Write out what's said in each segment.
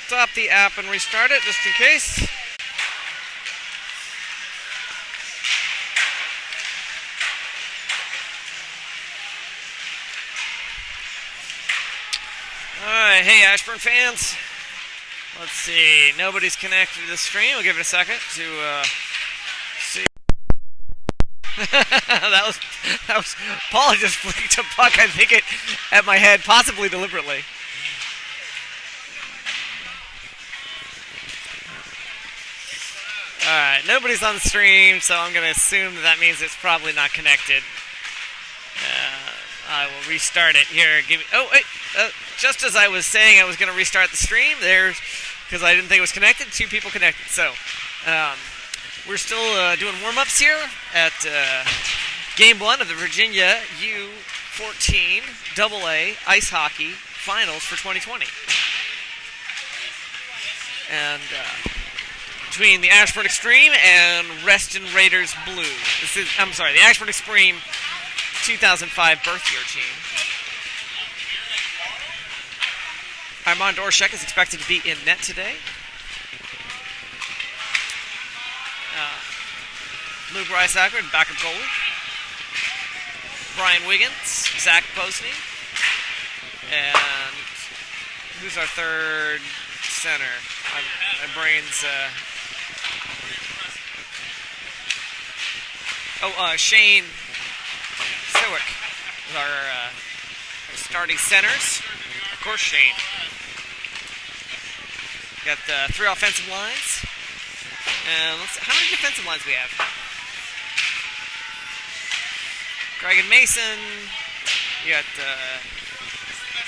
stop the app and restart it just in case. Alright, hey Ashburn fans. Let's see, nobody's connected to the stream. We'll give it a second to see. that was Paul just flicked a puck, I think, at my head, possibly deliberately. Alright, nobody's on the stream, so I'm going to assume that means it's probably not connected. I will restart it here. Wait. Just as I was saying I was going to restart the stream, because I didn't think it was connected, 2 people connected. So, we're still doing warm-ups here at Game 1 of the Virginia U14 AA Ice Hockey Finals for 2020. And between the Ashburn Xtreme and Reston Raiders Blue. The Ashburn Xtreme 2005 birth year team. Armand Orshek is expected to be in net today. Lou Brysacker, backup goalie. Brian Wiggins, Zach Posney. And who's our third center? My brain's... Shane Sewick is our starting centers. Of course, Shane. Got 3 offensive lines. And let's see, how many defensive lines we have? Greg and Mason. You got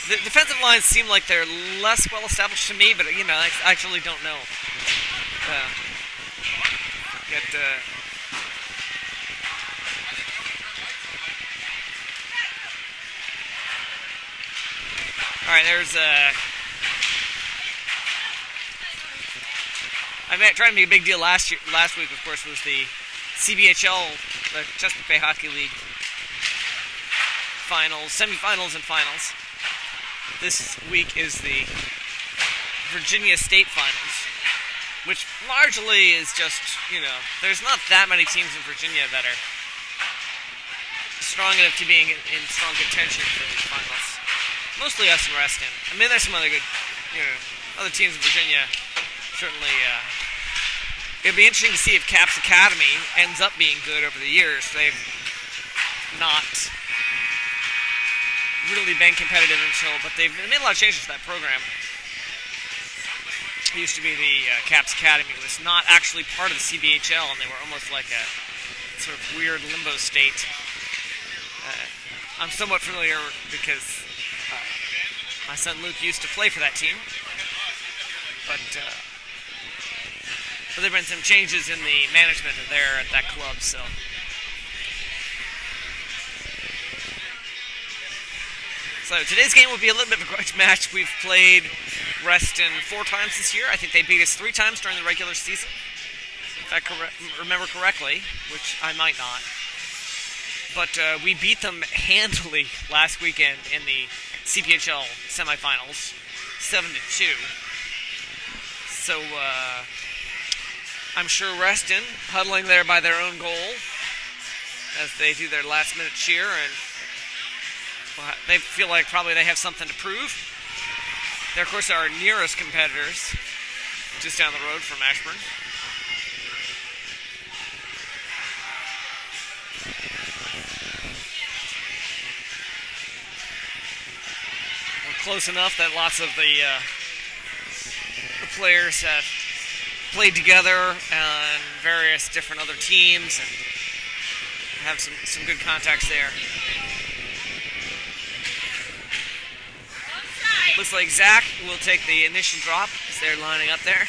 the defensive lines seem like they're less well established to me, but I actually don't know. Got all right, there's I tried to make a big deal last week, of course, was the CBHL, the Chesapeake Bay Hockey League finals, semifinals, and finals. This week is the Virginia State Finals, which largely is just, there's not that many teams in Virginia that are strong enough to be in strong contention for the finals. Mostly us and Reston. I mean, there's some other good, other teams in Virginia. Certainly, it'd be interesting to see if Caps Academy ends up being good over the years. They've not really been competitive but they've made a lot of changes to that program. It used to be the Caps Academy. It was not actually part of the CBHL, and they were almost like a sort of weird limbo state. I'm somewhat familiar because my son Luke used to play for that team. But there have been some changes in the management there at that club, so. So today's game will be a little bit of a grudge match. We've played Reston 4 times this year. I think they beat us 3 times during the regular season, if I remember correctly, which I might not. But we beat them handily last weekend in the CPHL semifinals, 7-2. So I'm sure Reston, huddling there by their own goal as they do their last-minute cheer, and they feel like probably they have something to prove. They're, of course, our nearest competitors, just down the road from Ashburn. We're close enough that lots of the players have played together on various different other teams and have some good contacts there. Looks like Zach will take the initial drop as they're lining up there.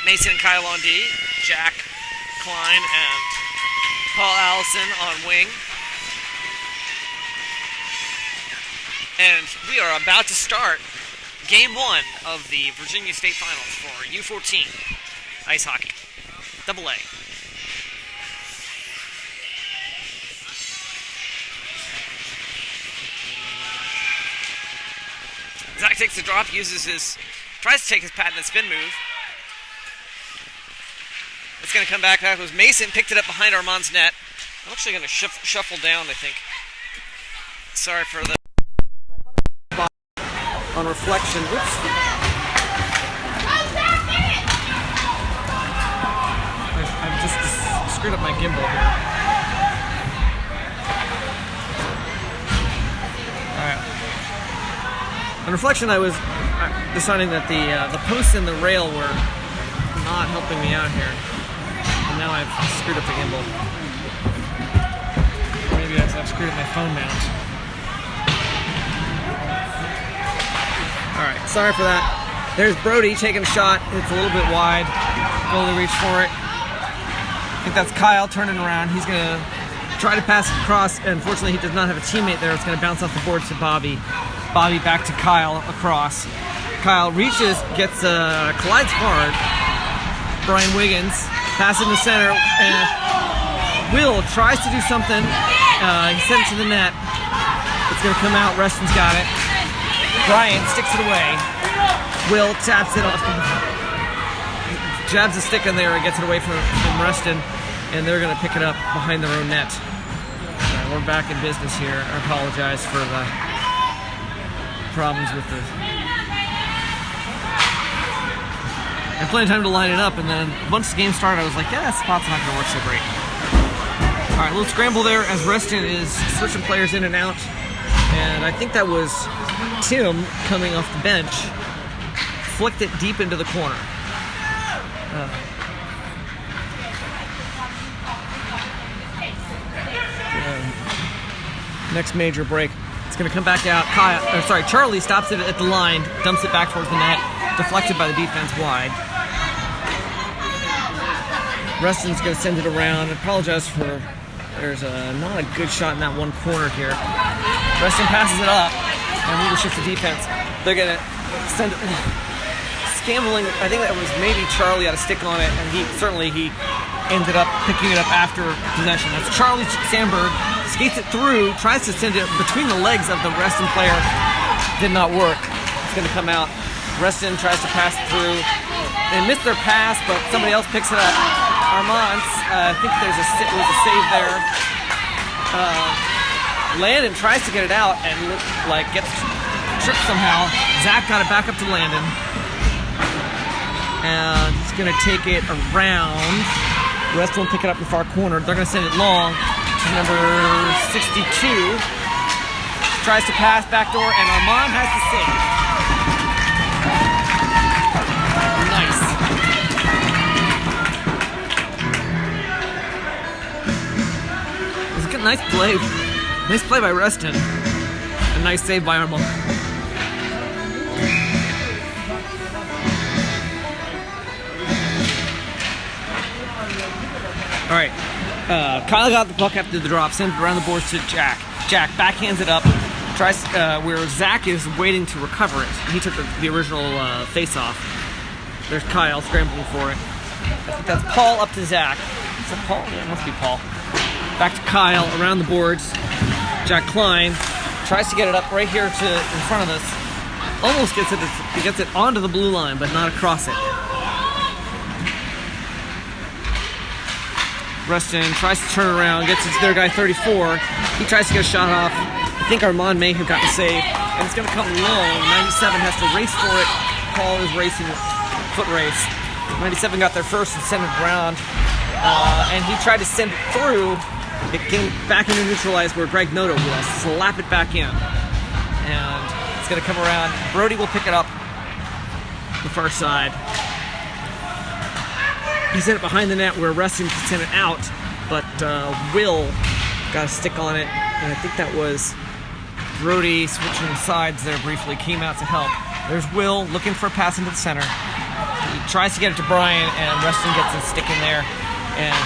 Mason and Kyle on D, Jack Klein and Paul Allison on wing. And we are about to start Game 1 of the Virginia State Finals for U14 Ice Hockey, AA. Zach takes the drop, uses his Tries to take his patented spin move. It's going to come back. That was Mason. Picked it up behind Armand's net. I'm actually going to shuffle down, I think. Sorry for the... On reflection. Oops. I've just screwed up my gimbal here. Alright. On reflection, I was deciding that the posts and the rail were not helping me out here. And now I've screwed up the gimbal. Maybe I've screwed up my phone mount. Alright, sorry for that. There's Brody taking a shot. It's a little bit wide. Goalie reached for it. I think that's Kyle turning around. He's going to try to pass it across. Unfortunately, he does not have a teammate there. It's going to bounce off the boards to Bobby. Bobby back to Kyle across. Kyle reaches, collides hard. Brian Wiggins passes in the center, and Will tries to do something. He sends it to the net. It's going to come out. Reston's got it. Brian sticks it away. Will taps it off. Jabs a stick in there and gets it away from Reston, and they're going to pick it up behind their own net. Right, we're back in business here. I apologize for the problems with the... I had plenty of time to line it up, and then once the game started, I was like, yeah, that spot's not going to work so great. All right, little scramble there as Reston is switching players in and out, and I think that was Tim coming off the bench, flicked it deep into the corner. Next major break. It's going to come back out. Charlie stops it at the line, dumps it back towards the net, deflected by the defense wide. Reston's going to send it around. I apologize for there's not a good shot in that one corner here. Reston passes it up, and we will shift the defense. They're going to send it scambling. I think that was maybe Charlie had a stick on it, and he ended up picking it up after possession. That's Charlie Sandberg. Skates it through, tries to send it between the legs of the Reston player. Did not work. It's going to come out. Reston tries to pass it through. They missed their pass, but somebody else picks it up. Armand, I think there was a save there. Landon tries to get it out and gets tripped somehow. Zach got it back up to Landon. And he's going to take it around. Reston will pick it up in the far corner. They're going to send it long. Number 62 tries to pass backdoor, and Armand has the save. Nice. It was a good, nice play. Nice play by Reston. A nice save by Armand. All right. Kyle got the puck after the drop, sent it around the boards to Jack. Jack backhands it up, tries where Zach is waiting to recover it. He took the original face-off. There's Kyle scrambling for it. I think that's Paul up to Zach. Is that Paul? Yeah, it must be Paul. Back to Kyle, around the boards. Jack Klein tries to get it up right here in front of us. Almost gets it onto the blue line, but not across it. Reston tries to turn around, gets it to their guy 34. He tries to get a shot off. I think Armand may have gotten a save, and it's going to come low. 97 has to race for it. Paul is racing, foot race. 97 got there first and sent it around, and he tried to send it through. It came back into neutralize where Greg Noto will slap it back in, and it's going to come around. Brody will pick it up the far side. He sent it behind the net where Reston could send it out, but Will got a stick on it, and I think that was Brody switching sides there briefly, came out to help. There's Will looking for a pass into the center. He tries to get it to Brian, and Reston gets a stick in there, and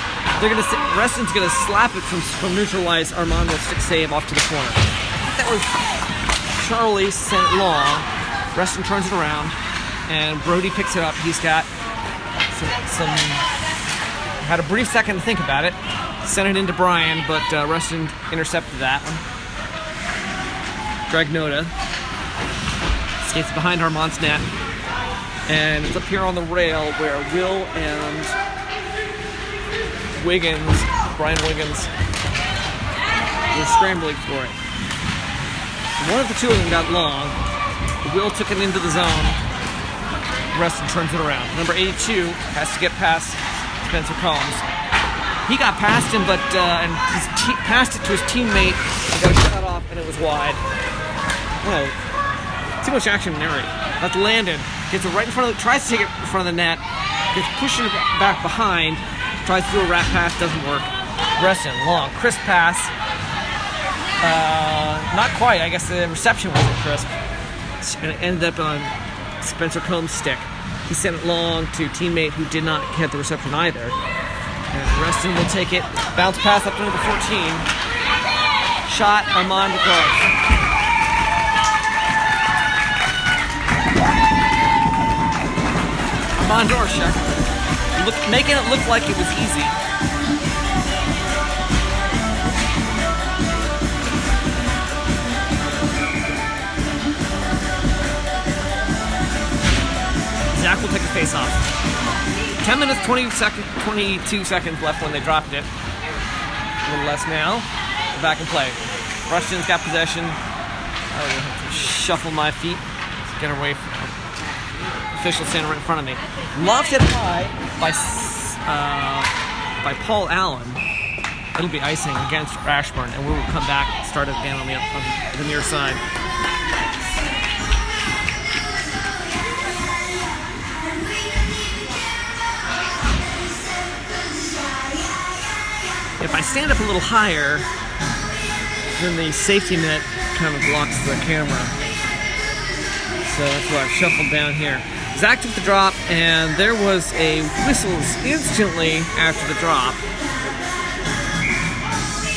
Reston's going to slap it from neutralize. Armand will stick save off to the corner. I think that was Charlie sent it long. Reston turns it around, and Brody picks it up. He's got had a brief second to think about it. Sent it into Brian, but Reston intercepted that one. Greg Noda skates behind Armand's net. And it's up here on the rail where Will and Brian Wiggins, were scrambling for it. One of the two of them got long. Will took it into the zone. Reston turns it around. Number 82 has to get past Spencer Combs. He got past him, but and passed it to his teammate. He got a shot off, and it was wide. Well, too much action in there. That's landed. Gets it right in front of. Tries to take it in front of the net. Gets pushing it back behind. Tries to do a rat pass. Doesn't work. Reston long, crisp pass. Not quite. I guess the reception wasn't crisp. And it ended up on Spencer Combs' stick. He sent it long to a teammate who did not get the reception either. And Reston will take it. Bounce pass up to number 14. Shot, Armand Dorsch. Armand Dorsch, making it look like it was easy. Zach will take the face off. 10 minutes, 22 seconds left when they dropped it. A little less now. We're back in play. Reston's got possession. I will have to shuffle my feet to get away from official standing right in front of me. Lofted hit high by Paul Allen. It'll be icing against Ashburn, and we will come back and start it again on the near side. If I stand up a little higher, then the safety net kind of blocks the camera. So that's why I've shuffled down here. Zach took the drop, and there was a whistle instantly after the drop.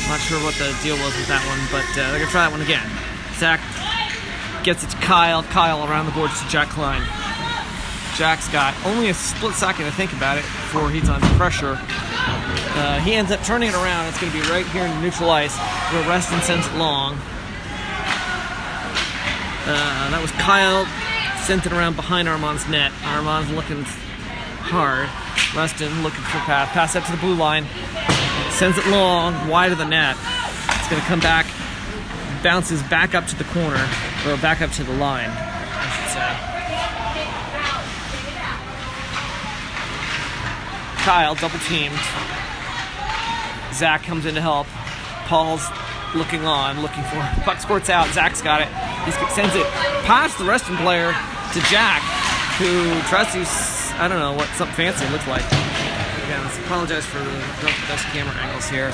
Not sure what the deal was with that one, but they're going to try that one again. Zach gets it to Kyle. Kyle around the boards to Jack Klein. Jack's got only a split second to think about it before he's under pressure. He ends up turning it around. It's going to be right here in neutral ice where Reston sends it long. That was Kyle. Sent it around behind Armand's net. Armand's looking hard. Reston looking for a pass. Pass up to the blue line. Sends it long, wide of the net. It's going to come back. Bounces back up to the corner. Or back up to the line, I should say. Kyle double teamed. Zach comes in to help. Paul's looking on, looking for it. Puck squirts out. Zach's got it. He sends it past the Reston player to Jack, who tries to, I don't know what something fancy looks like. Again, let's apologize for the best camera angles here.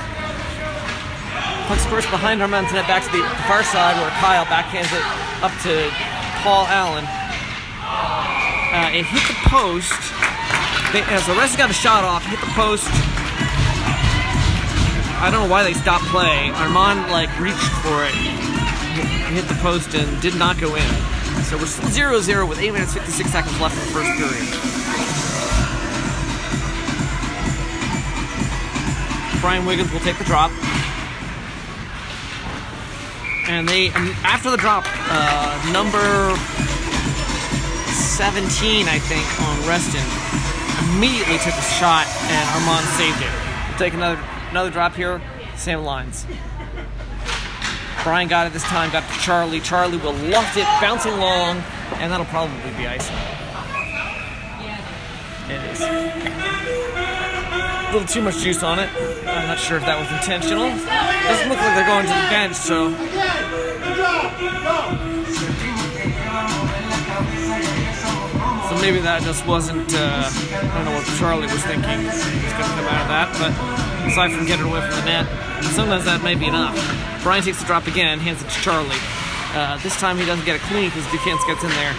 Puck squirts behind Armand's net back to the far side where Kyle backhands it up to Paul Allen. It hit the post. As the rest got a shot off, hit the post. I don't know why they stopped play. Armand reached for it, hit the post, and did not go in. So we're still 0-0 with 8 minutes 56 seconds left in the first period. Brian Wiggins will take the drop. And they, after the drop, number 17, I think, on Reston, immediately took a shot, and Armand saved it. We'll take another drop here, same lines. Brian got it this time, got to Charlie. Charlie will loft it, bouncing long, and that'll probably be icing. It is. A little too much juice on it. I'm not sure if that was intentional. Doesn't look like they're going to the bench, so. So maybe that just wasn't, I don't know what Charlie was thinking was going to come out of that, but aside from getting away from the net, sometimes that may be enough. Brian takes the drop again, hands it to Charlie. This time he doesn't get it clean because defense gets in there.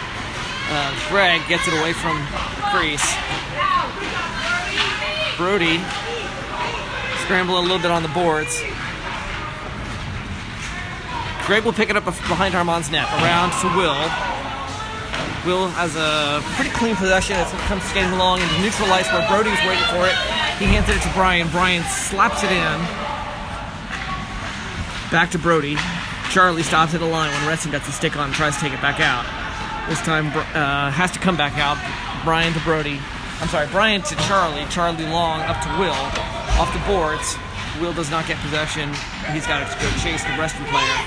Greg gets it away from the crease. Brody scrambling a little bit on the boards. Greg will pick it up behind Armand's net, around to Will. Will has a pretty clean possession. It comes skating along into neutral ice where Brody's waiting for it. He hands it to Brian. Brian slaps it in. Back to Brody. Charlie stops at the line when Reston gets the stick on and tries to take it back out. This time has to come back out. Brian to Brody. I'm sorry, Brian to Charlie. Charlie long up to Will. Off the boards. Will does not get possession. He's got to go chase the Reston player.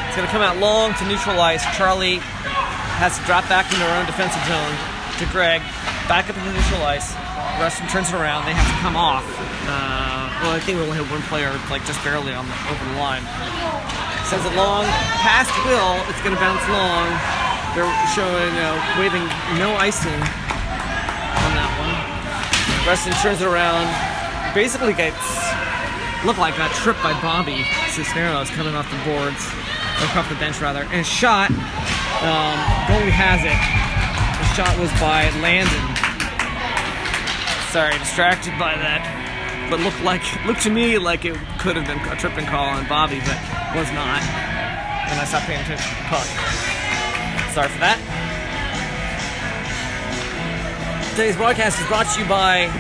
It's going to come out long to neutral ice. Charlie has to drop back into their own defensive zone to Greg. Back up into neutral ice. Reston turns it around. They have to come off. Well, I think we only had one player, like, just barely over the line. Sends it long past Will. It's going to bounce long. They're showing, waving no icing on that one. Reston turns it around. Basically looked like got tripped by Bobby Cisneros coming off the boards, or off the bench rather. And shot, goalie has it. The shot was by Landon. Sorry, distracted by that. But looked to me like it could have been a tripping call on Bobby, but was not. And I stopped paying attention to the puck. Sorry for that. Today's broadcast is brought to you by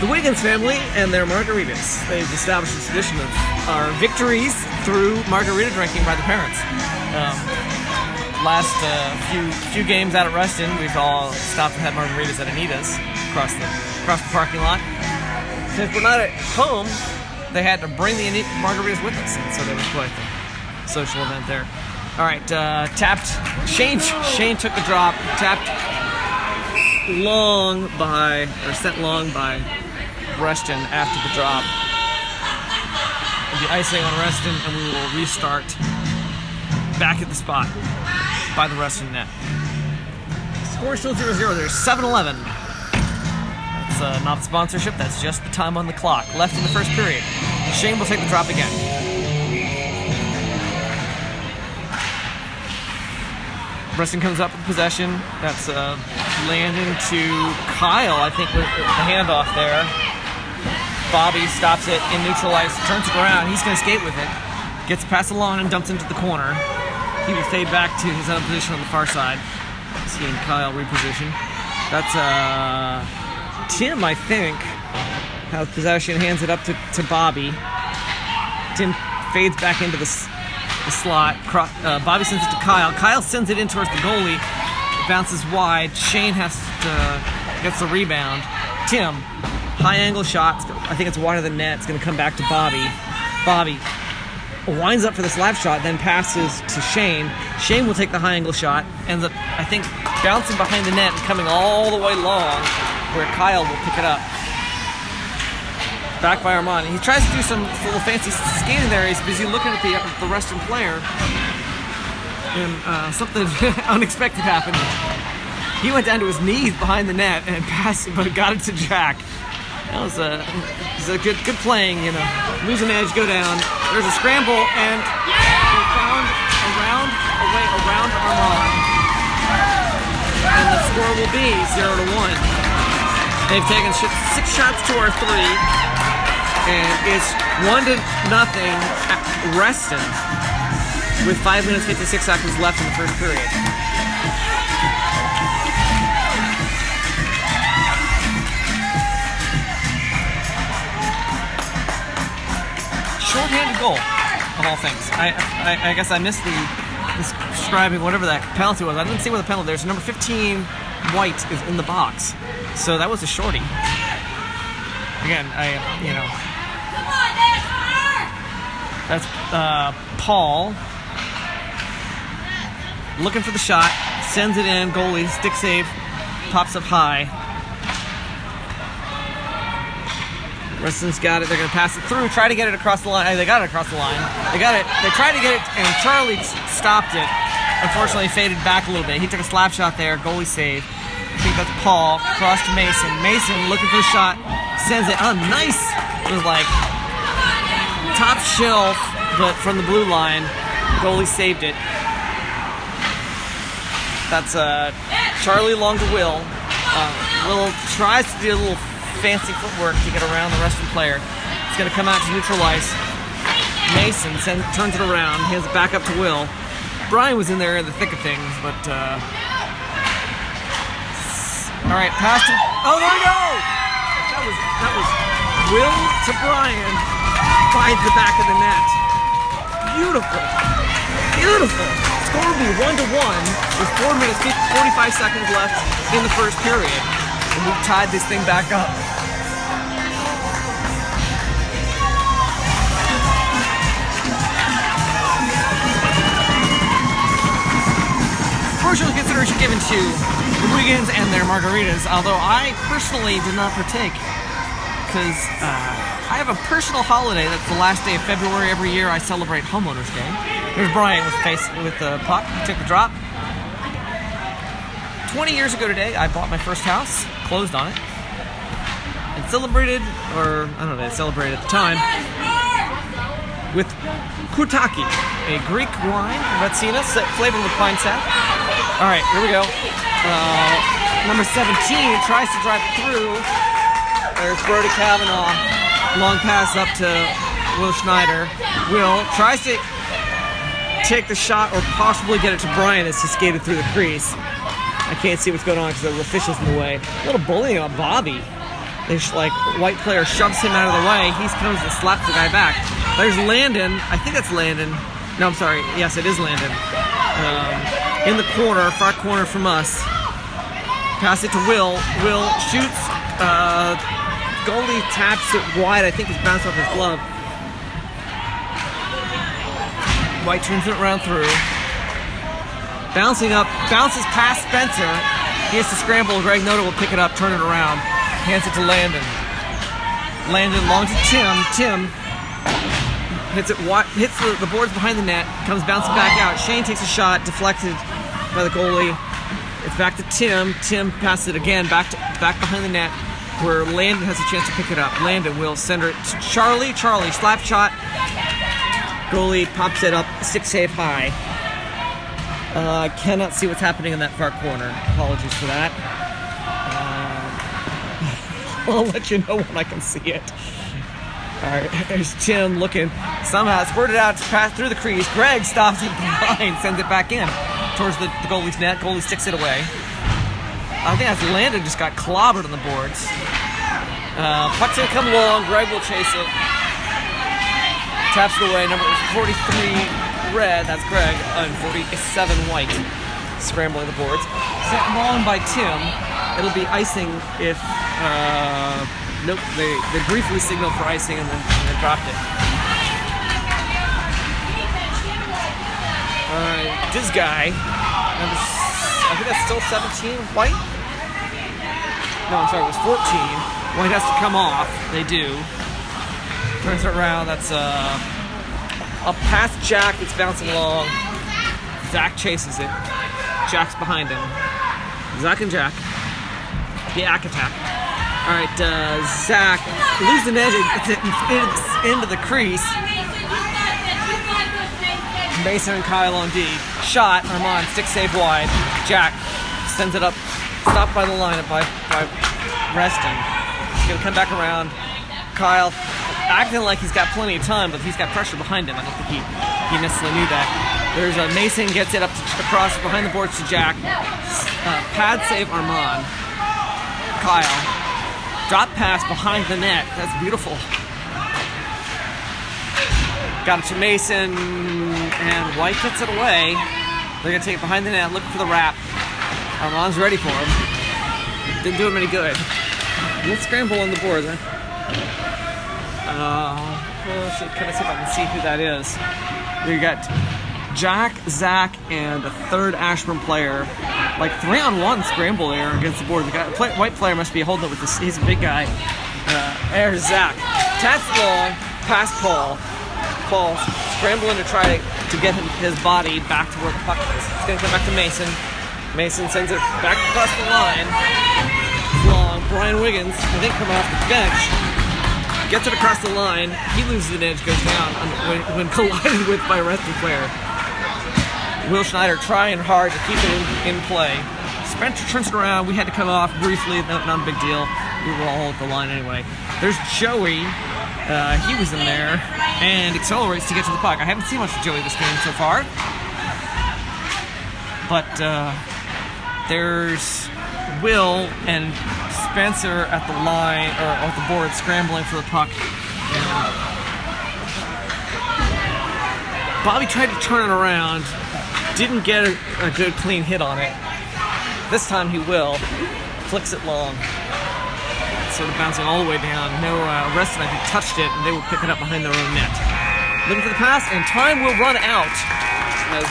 the Wiggins family and their margaritas. They've established a tradition of our victories through margarita drinking by the parents. Last few games out at Reston, we've all stopped and had margaritas at Anita's across the parking lot. Since we're not at home, they had to bring the margaritas with us, and so there was quite a social event there. All right, tapped. Shane took the drop. Tapped long by, or sent long by Reston after the drop. It'll be icing on Reston, and we will restart back at the spot by the Reston net. Score still 0-0. There's 7-11. That's not sponsorship. That's just the time on the clock. Left in the first period. Shane will take the drop again. Reston comes up with possession. That's Landon to Kyle, I think, with the handoff there. Bobby stops it in neutral ice, turns it around. He's going to skate with it. Gets past the lawn and dumps into the corner. He will fade back to his own position on the far side. Seeing Kyle reposition. That's Tim, I think, has possession, hands it up to Bobby. Tim fades back into the slot. Bobby sends it to Kyle. Kyle sends it in towards the goalie. It bounces wide. Shane gets the rebound. Tim, high angle shot. I think it's wide of the net. It's going to come back to Bobby. Bobby winds up for the slap shot, then passes to Shane. Shane will take the high angle shot. Ends up, I think, bouncing behind the net and coming all the way long, where Kyle will pick it up. Back by Armand. He tries to do some little fancy skating there. He's busy looking at the Reston player. And something unexpected happened. He went down to his knees behind the net and passed, but got it to Jack. That was a good playing, Lose an edge, go down. There's a scramble, and they found around Armand. And the score will be 0-1. They've taken 6 shots to our 3, and it's 1-0 at Reston with 5 minutes 56 seconds left in the first period. Short-handed goal, of all things. I guess I missed describing whatever that penalty was. I didn't see what the penalty. There's number 15, White, is in the box. So that was a shorty. Again, that's Paul looking for the shot, sends it in, goalie, stick save, pops up high. Reston's got it. They're going to pass it through, try to get it across the line. They got it across the line. They got it. They tried to get it, and Charlie stopped it. Unfortunately, faded back a little bit. He took a slap shot there, goalie save. I think that's Paul. Cross to Mason. Mason looking for the shot. Sends it. Oh, nice. It was like top shelf, but from the blue line. Goalie saved it. That's Charlie long to Will. Will tries to do a little fancy footwork to get around the Reston player. It's going to come out to neutral ice. Mason turns it around, hands it back up to Will. Brian was in there in the thick of things, but all right, pass to. Oh, there we go! That was Will to Brian. Finds the back of the net. Beautiful. Beautiful. Score will be 1-1 with 4 minutes, 45 seconds left in the first period. And we've tied this thing back up. Special consideration given to the Wiggins and their margaritas, although I personally did not partake because I have a personal holiday that's the last day of February every year. I celebrate Homeowners Day. There's Brian with the puck. He took the drop. 20 years ago today, I bought my first house, closed on it, and celebrated, or I don't know, celebrated at the time, with Kutaki, a Greek wine, Vetsina, flavored with pine sap. All right, here we go. Number 17 tries to drive through. There's Brody Kavanaugh. Long pass up to Will Schneider. Will tries to take the shot or possibly get it to Brian as he skated through the crease. I can't see what's going on because the official's in the way. A little bullying on Bobby. White player shoves him out of the way. He comes and slaps the guy back. There's Landon. I think that's Landon. No, I'm sorry. Yes, it is Landon. In the corner, far corner from us. Pass it to Will. Will shoots. Goalie taps it wide. I think it's bounced off his glove. White turns it around through. Bouncing up. Bounces past Spencer. He has to scramble. Greg Noda will pick it up, turn it around. Hands it to Landon. Landon long to Tim. Tim hits the boards behind the net, comes bouncing back out. Shane takes a shot, deflected by the goalie. It's back to Tim. Tim passes it again back behind the net, where Landon has a chance to pick it up. Landon will send it to Charlie. Charlie slap shot. Goalie pops it up, stick save high. Cannot see what's happening in that far corner. Apologies for that. I'll let you know when I can see it. All right, there's Tim looking. Somehow spurted out to pass through the crease. Greg stops it behind, sends it back in towards the goalie's net. Goalie sticks it away. I think that's Landon just got clobbered on the boards. Puck's gonna come long. Greg will chase it. Taps it away. Number 43 red. That's Greg. And 47 white. Scrambling the boards. Sent long by Tim. It'll be icing if. Nope, they briefly signaled for icing and then dropped it. Alright, this guy, I think that's still 17, White? No, I'm sorry, it was 14. White has to come off, they do. Turns it around, that's up past Jack, it's bouncing along. Zach chases it. Jack's behind him. Zach and Jack. The Ack attack. Alright, Zach loses the edge into the crease. Mason and Kyle on D. Shot, Armand, stick save wide. Jack sends it up, stopped by the line by Reston. He's going to come back around. Kyle acting like he's got plenty of time, but he's got pressure behind him. I don't think he necessarily knew that. There's a Mason, gets it up across behind the boards to Jack. Pad save Armand. Kyle. Drop pass behind the net. That's beautiful. Got it to Mason, and White gets it away. They're going to take it behind the net, looking for the wrap. Armand's ready for him. Didn't do him any good. Let's scramble on the board, huh? Can I see if I can see who that is? We got Jack, Zach, and a third Ashburn player. Like 3-on-1 scramble there against the board. The white player must be holding it with this. He's a big guy. There's Zach. Taps long, past Paul. Paul scrambling to try to get his body back to where the puck is. He's going to come back to Mason. Mason sends it back across the line. Long. Brian Wiggins, I think coming off the bench, gets it across the line. He loses an edge, goes down when collided with by a Reston player. Will Schneider trying hard to keep it in play. Spencer turns it around. We had to come off briefly. Not a big deal. We were all at the line anyway. There's Joey. He was in there and accelerates to get to the puck. I haven't seen much of Joey this game so far. But there's Will and Spencer at the line, or at the board, scrambling for the puck. Bobby tried to turn it around, didn't get a good clean hit on it. This time he will. Flicks it long. Sort of bouncing all the way down. No, Reston, I think, touched it, and they will pick it up behind their own net. Looking for the pass, and time will run out as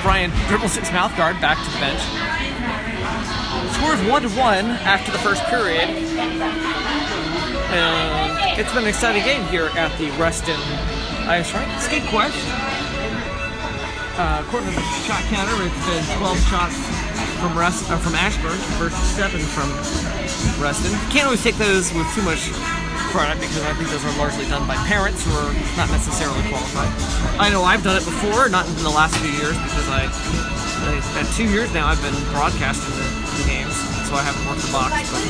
Brian dribbles his mouth guard back to the bench. The score is 1-1 after the first period. And it's been an exciting game here at the Reston Ice Hockey. SkateQuest. According to the shot counter, it's been 12 shots from Ashburn versus 7 from Reston. Can't always take those with too much credit because I think those are largely done by parents who are not necessarily qualified. I know I've done it before, not in the last few years because at 2 years now I've been broadcasting the games, so I haven't worked the box. But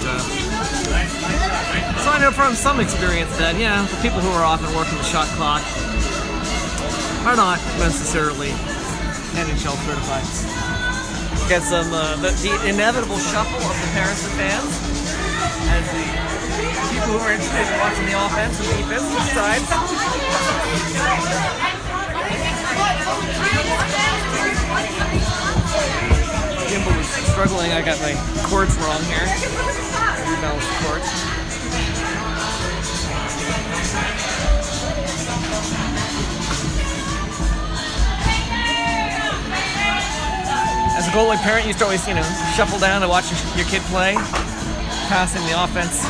so I know from some experience that the people who are often working the shot clock are not necessarily NHL certified. Get some the inevitable shuffle of the parents and fans as the people who are interested in watching the offense and defense decide. Gimbal was struggling. I got my chords wrong here. Rebalanced the chords. As a goalie parent, you used to always, shuffle down to watch your kid play, passing the offense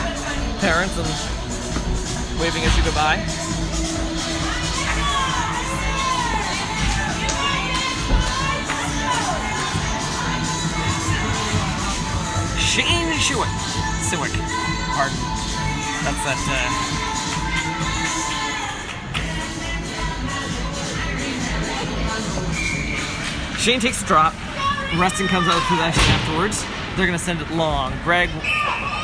parents and waving at you goodbye. Shane Siwick. Pardon. That's that. Shane takes a drop. Reston comes out with possession afterwards. They're going to send it long. Greg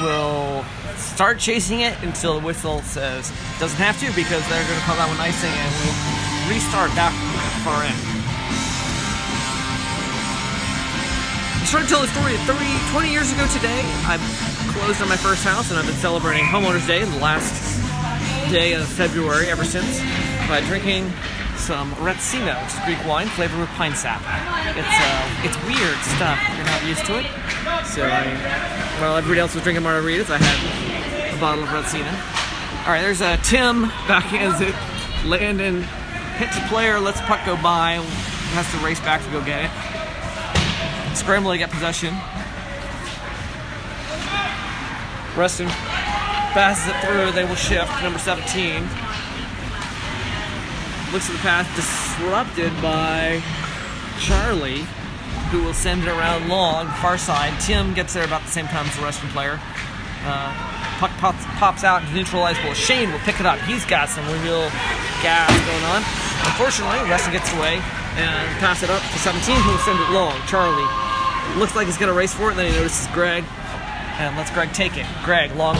will start chasing it until the whistle says doesn't have to because they're going to call that one icing and we'll restart back far end. I started to tell the story 20 years ago today. I closed on my first house and I've been celebrating Homeowners Day the last day of February ever since by drinking some Retsina, which is Greek wine flavored with pine sap. It's weird stuff. You're not used to it. So while everybody else was drinking margaritas, I had a bottle of Retsina. All right, there's Tim back as it. Landon hits the player, lets the puck go by, has to race back to go get it. Scramble to get possession. Reston passes it through. They will shift. Number 17. Looks at the pass, disrupted by Charlie, who will send it around long, far side. Tim gets there about the same time as the Reston player. Puck pops out into neutralizable. Shane will pick it up. He's got some real gas going on. Unfortunately, Reston gets away and pass it up to 17, who will send it long. Charlie looks like he's going to race for it, and then he notices Greg and lets Greg take it. Greg, long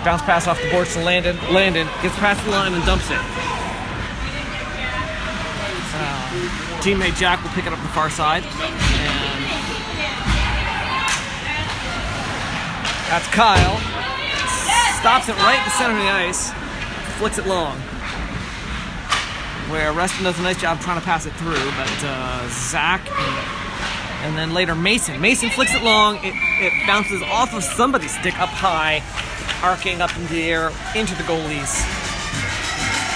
bounce pass off the boards to Landon. Landon gets past the line and dumps it. Teammate Jack will pick it up the far side. And that's Kyle. Stops it right in the center of the ice. Flicks it long. Where Reston does a nice job trying to pass it through, but Zach and then later Mason. Mason flicks it long. It bounces off of somebody's stick up high, arcing up into the air into the goalie's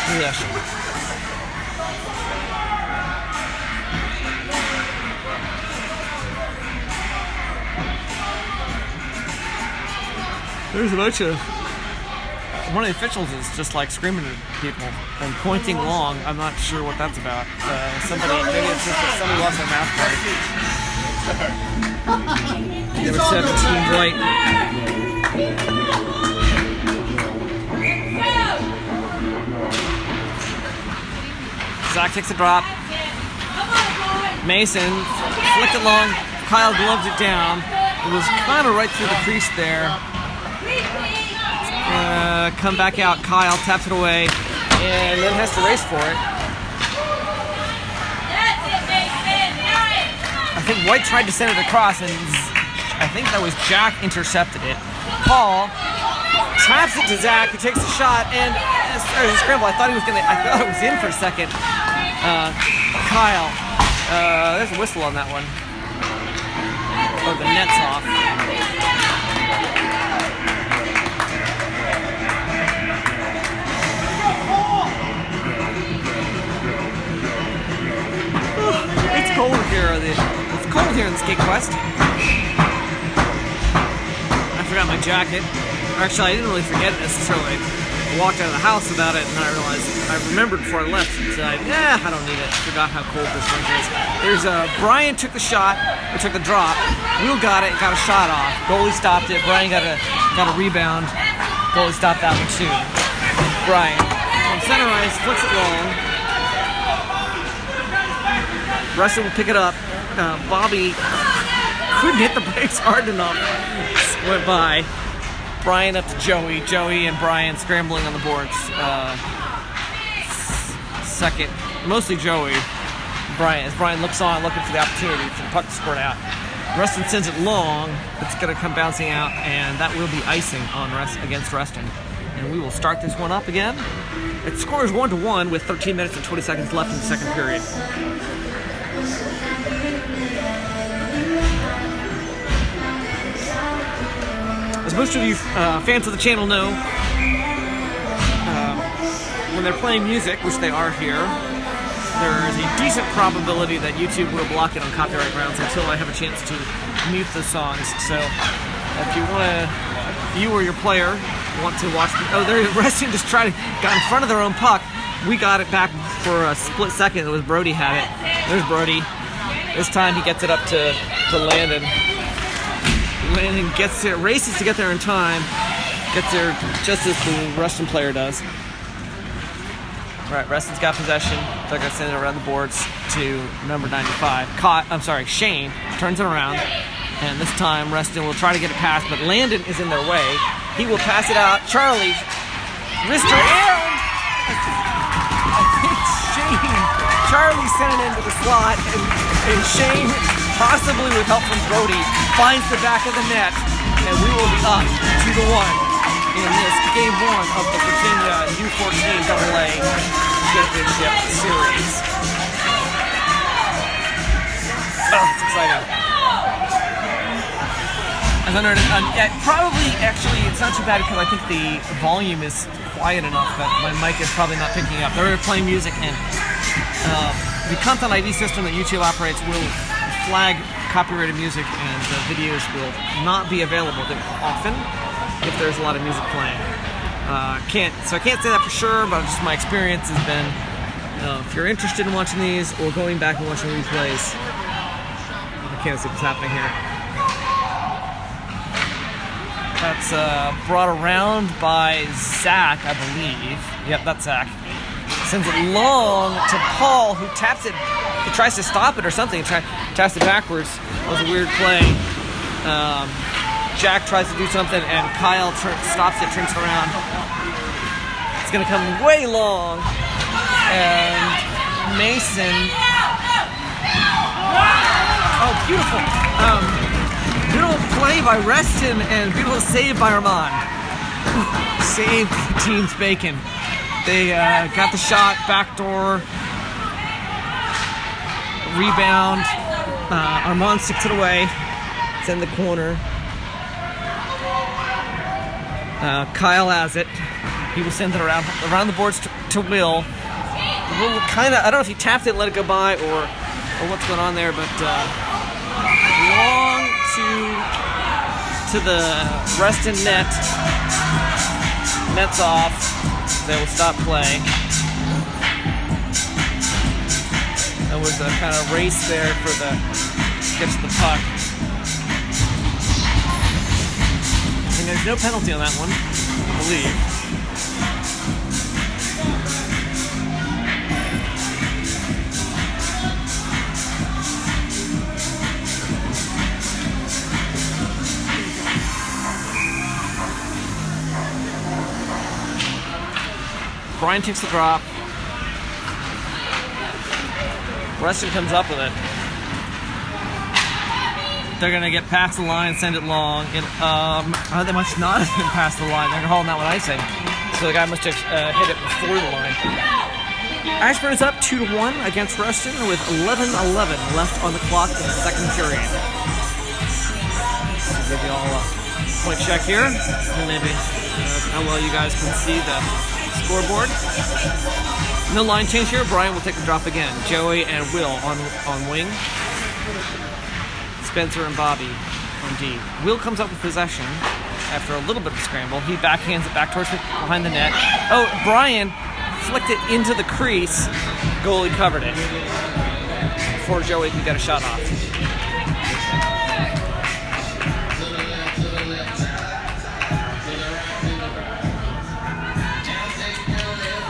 possession. There's a bunch of... One of the officials is just like screaming at people and pointing long. I'm not sure what that's about. Maybe it's just that somebody lost their mouth guard. Number 17, White. Zach takes a drop. Mason flicked it long. Kyle gloves it down. It was kind of right through the crease there. Come back out. Kyle taps it away and then has to race for it. I think White tried to send it across and I think that was Jack intercepted it. Paul taps it to Zach, who takes a shot, and there's a scramble. I thought it was in for a second. Kyle, there's a whistle on that one. Oh, the net's off. It's cold here. It's cold here in SkateQuest. I forgot my jacket. Actually, I didn't really forget it necessarily. I walked out of the house about it, and then I realized I remembered before I left. I don't need it. I forgot how cold this rink is. There's Brian took the shot, or took the drop. Will got it, got a shot off. Goalie stopped it. Brian got a rebound. Goalie stopped that one too. Brian from center ice flicks it long. Reston will pick it up. Bobby couldn't hit the brakes hard enough. Went by. Brian up to Joey. Joey and Brian scrambling on the boards. Second, mostly Joey. As Brian looks on, looking for the opportunity for the puck to squirt out. Reston sends it long. It's going to come bouncing out, and that will be icing on against Reston. And we will start this one up again. It scores 1-1 with 13 minutes and 20 seconds left in the second period. As most of you fans of the channel know, when they're playing music, which they are here, there is a decent probability that YouTube will block it on copyright grounds until I have a chance to mute the songs. So if you or your player want to watch they're Reston just got in front of their own puck. We got it back for a split second. It was Brody had it. There's Brody. This time he gets it up to Landon. Landon gets there, races to get there in time, gets there just as the Reston player does. All right, Reston's got possession. They're going to send it around the boards to number 95. Shane turns it around, and this time Reston will try to get it past, but Landon is in their way. He will pass it out. Charlie, wrister, and I think Charlie sent it into the slot, and Shane, possibly with help from Brody, finds the back of the net, and we will be up 2-1 in this game 1 of the Virginia U14 AA Championship Series. Oh, it's exciting. Probably, actually, it's not too bad because I think the volume is quiet enough that my mic is probably not picking up. They're playing music, and the content ID system that YouTube operates will flag copyrighted music, and the videos will not be available often if there's a lot of music playing. I can't say that for sure, but just my experience has been, if you're interested in watching these or going back and watching replays, I can't see what's happening here. That's brought around by Zach, I believe. Yep, that's Zach. Sends it long to Paul, who taps it. He tries to stop it or something. Taps it backwards. That was a weird play. Jack tries to do something, and Kyle stops it, turns it around. It's going to come way long. And Mason. Oh, beautiful. Beautiful play by Reston, and beautiful save by Armand. Saved the team's bacon. They got the shot, backdoor, rebound. Armand sticks it away. It's in the corner. Kyle has it. He will send it around the boards to Will. Will kind of, I don't know if he tapped it and let it go by or what's going on there, but long to the Reston net. Net's off. They will stop play. There was a kind of race there for gets the puck. And there's no penalty on that one, I believe. Brian takes the drop. Reston comes up with it. They're going to get past the line, send it long. And, they must not have been past the line. They're calling that one icing. So the guy must have hit it before the line. Ashburn is up 2-1 against Reston with 11:11 left on the clock in the second period. So give you all a point check here. Maybe how well you guys can see the scoreboard. No line change here. Brian will take the drop again. Joey and Will on wing. Spencer and Bobby on D. Will comes up with possession after a little bit of scramble. He backhands it back towards behind the net. Oh, Brian flicked it into the crease. Goalie covered it before Joey could get a shot off.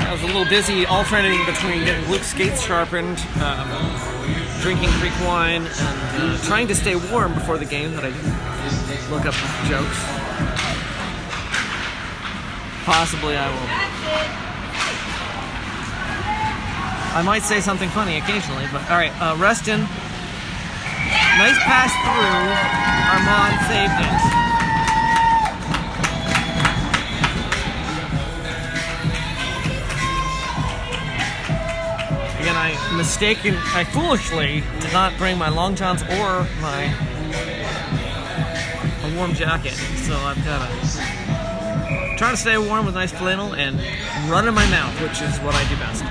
I was a little busy alternating between getting Luke's skates sharpened, drinking Greek wine, and trying to stay warm before the game that I didn't look up jokes. Possibly I will. I might say something funny occasionally, but alright, Reston. Nice pass through. Armand saved it. Again, I foolishly did not bring my long johns or a warm jacket, so I've got to try to stay warm with nice flannel and run in my mouth, which is what I do best.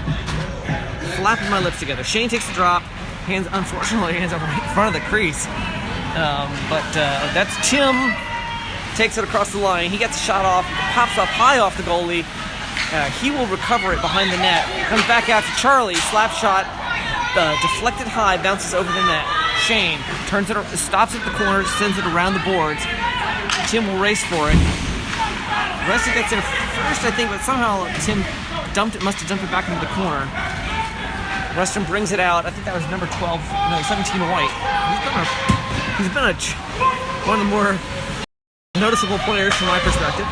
Flapping my lips together. Shane takes the drop. Unfortunately, hands up right in front of the crease. But that's Tim. Takes it across the line. He gets a shot off. Pops up high off the goalie. He will recover it behind the net. Comes back out to Charlie. Slap shot. Deflected high. Bounces over the net. Shane turns it. Stops at the corner. Sends it around the boards. Tim will race for it. Reston gets in first, I think, but somehow Tim must have dumped it back into the corner. Reston brings it out. I think that was number 17 White. He's been one of the more noticeable players from my perspective.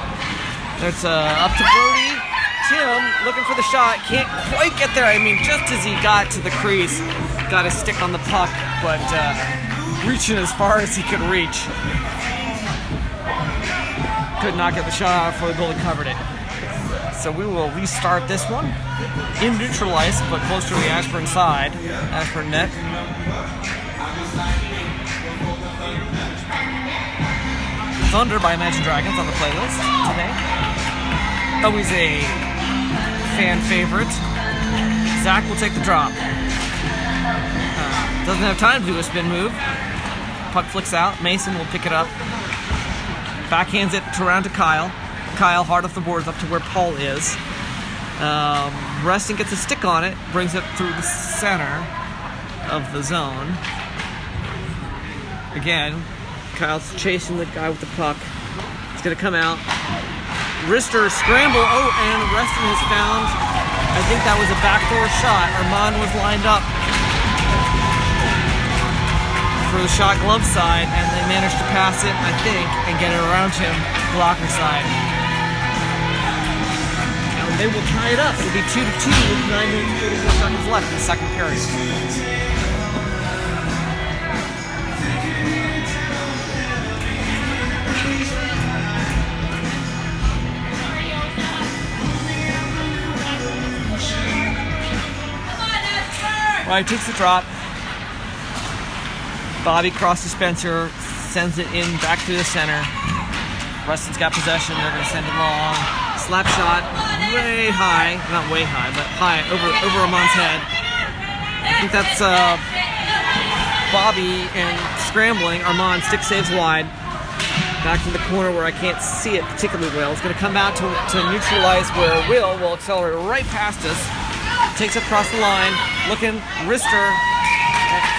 It's up to Brody. Tim looking for the shot. Can't quite get there. I mean, just as he got to the crease, got his stick on the puck, but reaching as far as he could reach. Could not get the shot out before the goalie covered it. So we will restart this one in neutral ice, but close to the Ashburn side, Ashburn net. Thunder by Imagine Dragons on the playlist today. Always a fan favorite. Zach will take the drop. Doesn't have time to do a spin move. Puck flicks out. Mason will pick it up. Backhands it around to Kyle. Kyle hard off the boards up to where Paul is. Reston gets a stick on it, brings it through the center of the zone. Again, Kyle's chasing the guy with the puck. It's going to come out. Wrister scramble. Oh, and Reston has found, I think that was a backdoor shot. Armand was lined up for the shot glove side, and they managed to pass it, I think, and get it around him, blocker side. And they will tie it up. It'll be 2-2 with 9 minutes and 44 seconds left in the second period. Right, takes the drop. Bobby crosses Spencer, sends it in back to the center. Reston's got possession. They're going to send it long. Slap shot, way high, not way high, but high over Armand's head. I think that's Bobby and scrambling. Armand stick saves wide. Back to the corner where I can't see it particularly well. It's going to come out to neutralize where Will accelerate right past us. Takes it across the line, looking, wrister,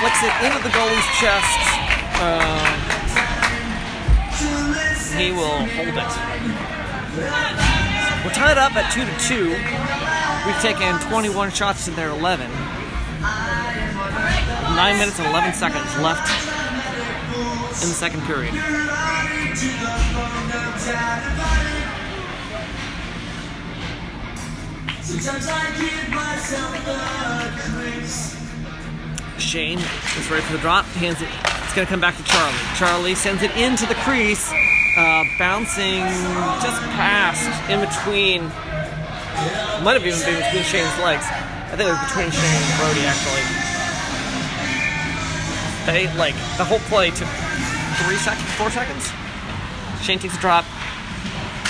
flicks it into the goalie's chest. He will hold it. We're tied up at 2-2. We've taken 21 shots in their 11. 9 minutes and 11 seconds left in the second period. Shane is ready for the drop, hands it It's going to come back to Charlie. Charlie sends it into the crease, bouncing just past, in between. Might have even been between Shane's legs. I think it was between Shane and Brody, actually. The whole play took 4 seconds. Shane takes a drop.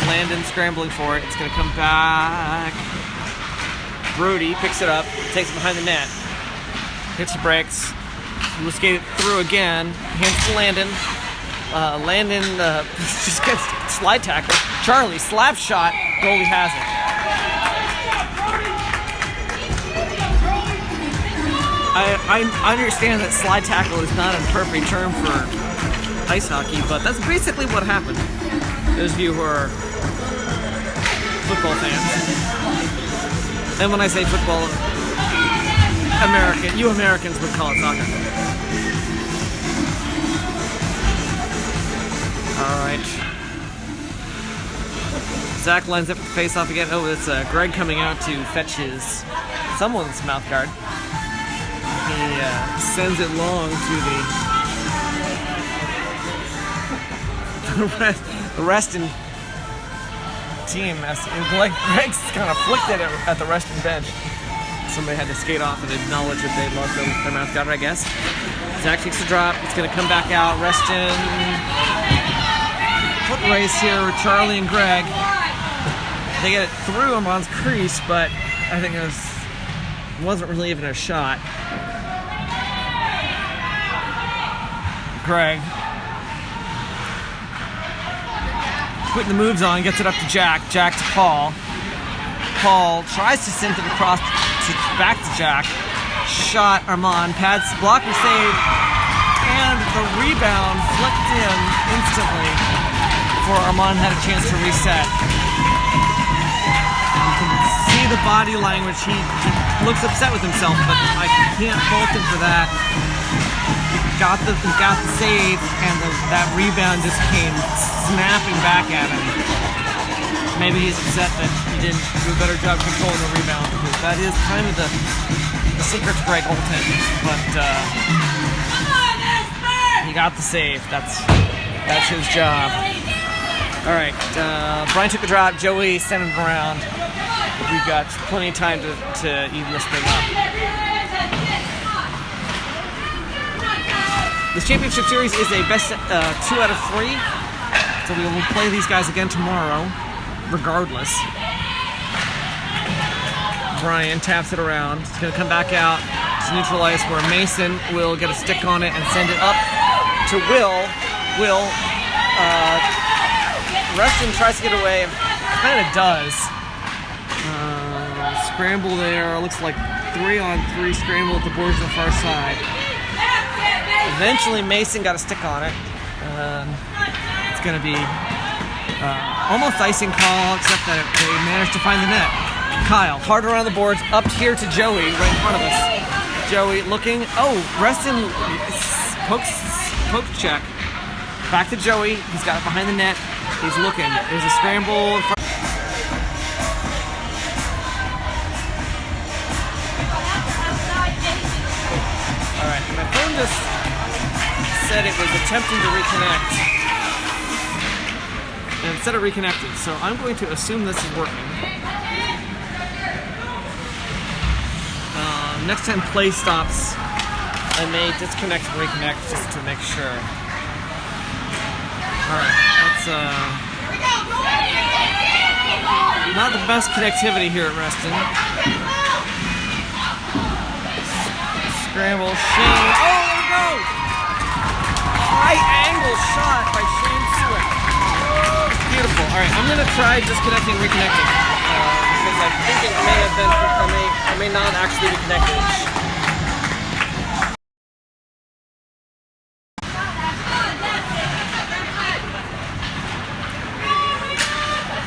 Landon scrambling for it. It's going to come back. Brody picks it up, takes it behind the net. Hits the brakes. We'll skate it through again. Hands to Landon. Landon just gets slide tackle. Charlie, slap shot. Goalie has it. I understand that slide tackle is not an appropriate term for ice hockey, but that's basically what happened. Those of you who are football fans. And when I say football, you Americans would call it soccer. Alright. Zach lines up for the face-off again. Oh, it's Greg coming out to fetch someone's mouth guard. He sends it long to the Reston team. Greg's kind of flicked at it at the Reston bench. Somebody had to skate off and acknowledge that they lost their mouth guard, I guess. Zach takes the drop. It's going to come back out. Reston foot race here with Charlie and Greg. They get it through Amon's crease, but I think it wasn't really even a shot. Greg putting the moves on, gets it up to Jack. Jack to Paul. Paul tries to send it across back to Jack. Shot Armand. Pads blocker save. And the rebound flicked in instantly before Armand had a chance to reset. You can see the body language. He looks upset with himself, but I can't fault him for that. He got the save, and that rebound just came snapping back at him. Maybe he's upset that he didn't do a better job controlling the rebound, because that is kind of the secret to great goaltending. But he got the save. That's his job. All right, Brian took the drop. Joey sent him around. We've got plenty of time to even this thing up. This championship series is a best 2 out of 3, so we will play these guys again tomorrow, regardless. Brian taps it around. It's going to come back out to neutral ice, where Mason will get a stick on it and send it up to Will. Reston tries to get away, kind of does. Scramble there. Looks like 3-on-3 scramble at the boards on the far side. Eventually, Mason got a stick on it. It's going to be almost icing call, except that they managed to find the net. Kyle, hard around the boards, up here to Joey, right in front of us. Joey looking. Oh, Reston poke check. Back to Joey. He's got it behind the net. He's looking. There's a scramble in front. All right, my phone just said it was attempting to reconnect, and instead of reconnected, so I'm going to assume this is working. Next time play stops, I may disconnect and reconnect just to make sure. Alright, that's not the best connectivity here at Reston. Scramble, Shane. Oh, there we go! High angle shot by Shane Stewart. Beautiful. Alright, I'm going to try disconnecting and reconnecting. Because I think it may have been, I may not actually be connected.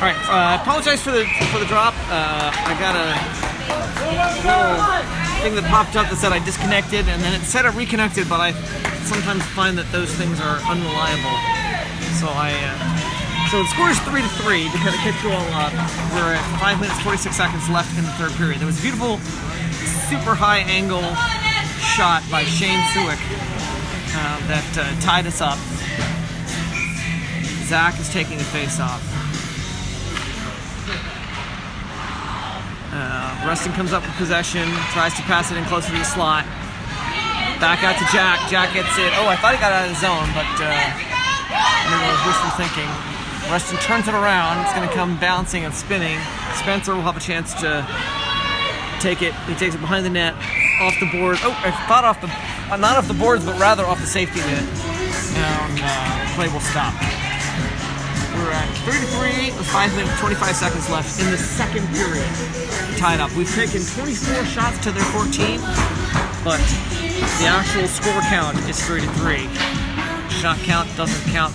Alright, I apologize for the drop. I got a little thing that popped up that said I disconnected, and then it said I reconnected, but I sometimes find that those things are unreliable. So the score is 3-3 to kind of catch you all up. We're at 5 minutes 46 seconds left in the third period. There was a beautiful, super high angle shot by Shane Suick that tied us up. Zach is taking a face-off. Reston comes up with possession, tries to pass it in closer to the slot. Back out to Jack. Jack gets it. Oh, I thought he got out of the zone, but I don't know what was wishful thinking. Reston turns it around. It's going to come bouncing and spinning. Spencer will have a chance to take it. He takes it behind the net, off the board. Oh, I thought off the, not off the boards, but rather off the safety net. And play will stop. We're at 3-3 with 5 minutes, 25 seconds left in the second period. Tied up. We've taken 24 shots to their 14, but the actual score count is 3-3. Shot count doesn't count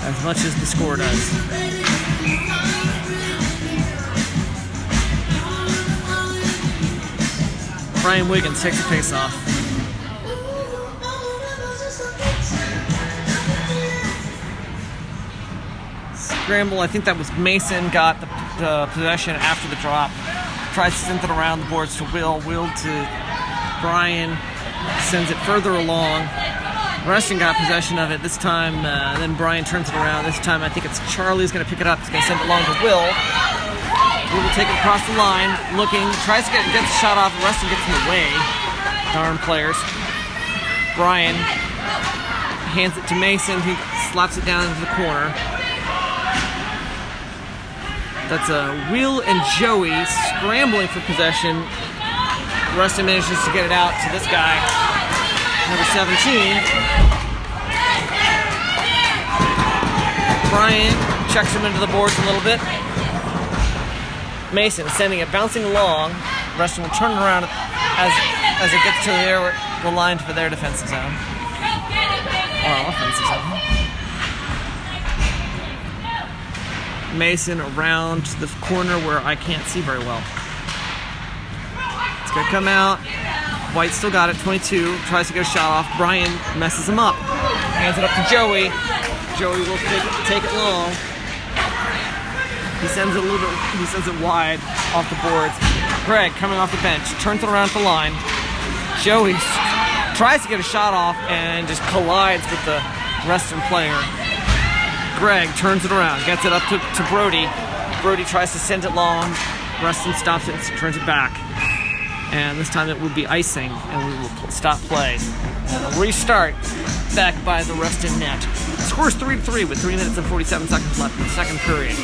as much as the score does. Brian Wiggins takes a face-off. Scramble, I think that was Mason, got the possession after the drop. Tries to send it around the boards to Will. Will to Brian, sends it further along. Reston got possession of it this time, then Brian turns it around. This time I think it's Charlie's going to pick it up. He's going to send it along to Will. Will take it across the line, looking, tries to get the shot off. Reston gets in the way. Darn players. Brian hands it to Mason. He slaps it down into the corner. That's Will and Joey scrambling for possession. Reston manages to get it out to this guy, number 17. Brian checks him into the boards a little bit. Mason sending it bouncing along. Reston will turn around as it gets to the line for their defensive zone. Or offensive zone. Mason around to the corner where I can't see very well. It's going to come out. White still got it, 22. Tries to get a shot off. Brian messes him up. Hands it up to Joey. Joey will take it long. He sends it a little bit. He sends it wide off the boards. Greg coming off the bench, turns it around the line. Joey tries to get a shot off and just collides with the Reston player. Greg turns it around, gets it up to Brody. Brody tries to send it long. Reston stops it and turns it back. And this time it would be icing, and we will stop play. And restart back by the Reston net. The score is 3-3 with 3 minutes and 47 seconds left in the second period.